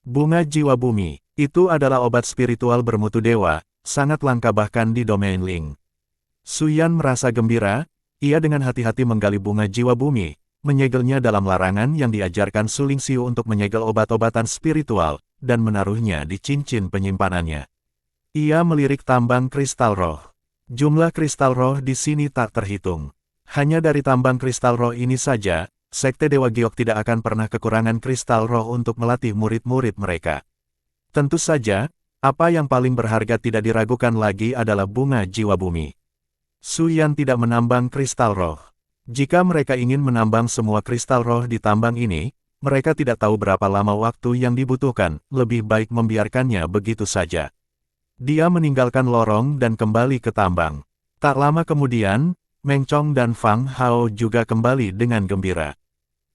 Bunga jiwa bumi, itu adalah obat spiritual bermutu dewa, sangat langka bahkan di domain Ling. Su Yan merasa gembira, ia dengan hati-hati menggali bunga jiwa bumi, menyegelnya dalam larangan yang diajarkan Su Lingxiu untuk menyegel obat-obatan spiritual, dan menaruhnya di cincin penyimpanannya. Ia melirik tambang kristal roh. Jumlah kristal roh di sini tak terhitung. Hanya dari tambang kristal roh ini saja, Sekte Dewa Giok tidak akan pernah kekurangan kristal roh untuk melatih murid-murid mereka. Tentu saja, apa yang paling berharga tidak diragukan lagi adalah bunga jiwa bumi. Su Yan tidak menambang kristal roh. Jika mereka ingin menambang semua kristal roh di tambang ini, mereka tidak tahu berapa lama waktu yang dibutuhkan, lebih baik membiarkannya begitu saja. Dia meninggalkan lorong dan kembali ke tambang. Tak lama kemudian, Meng Chong dan Fang Hao juga kembali dengan gembira.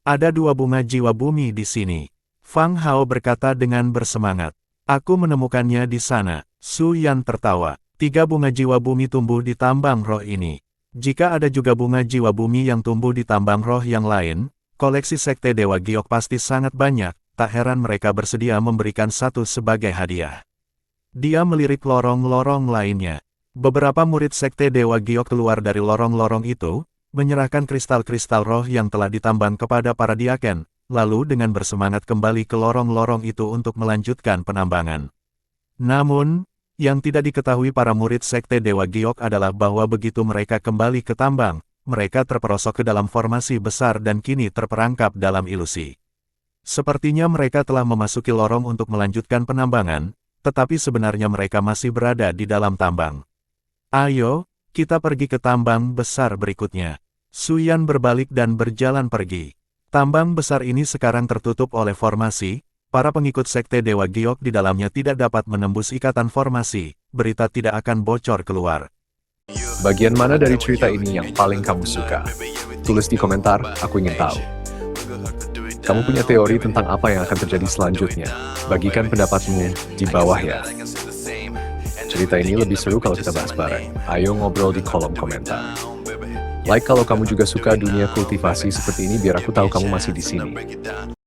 Ada 2 bunga jiwa bumi di sini. Fang Hao berkata dengan bersemangat. Aku menemukannya di sana. Su Yan tertawa. 3 bunga jiwa bumi tumbuh di tambang roh ini. Jika ada juga bunga jiwa bumi yang tumbuh di tambang roh yang lain, koleksi Sekte Dewa Giok pasti sangat banyak, tak heran mereka bersedia memberikan satu sebagai hadiah. Dia melirik lorong-lorong lainnya. Beberapa murid Sekte Dewa Giok keluar dari lorong-lorong itu, menyerahkan kristal-kristal roh yang telah ditambang kepada para diaken, lalu dengan bersemangat kembali ke lorong-lorong itu untuk melanjutkan penambangan. Namun, yang tidak diketahui para murid Sekte Dewa Giok adalah bahwa begitu mereka kembali ke tambang, mereka terperosok ke dalam formasi besar dan kini terperangkap dalam ilusi. Sepertinya mereka telah memasuki lorong untuk melanjutkan penambangan, tetapi sebenarnya mereka masih berada di dalam tambang. Ayo, kita pergi ke tambang besar berikutnya. Su Yan berbalik dan berjalan pergi. Tambang besar ini sekarang tertutup oleh formasi, para pengikut Sekte Dewa Giok di dalamnya tidak dapat menembus ikatan formasi, berita tidak akan bocor keluar. Bagian mana dari cerita ini yang paling kamu suka? Tulis di komentar, aku ingin tahu. Kamu punya teori tentang apa yang akan terjadi selanjutnya? Bagikan pendapatmu di bawah ya. Cerita ini lebih seru kalau kita bahas bareng. Ayo ngobrol di kolom komentar. Like kalau kamu juga suka dunia kultivasi seperti ini biar aku tahu kamu masih di sini.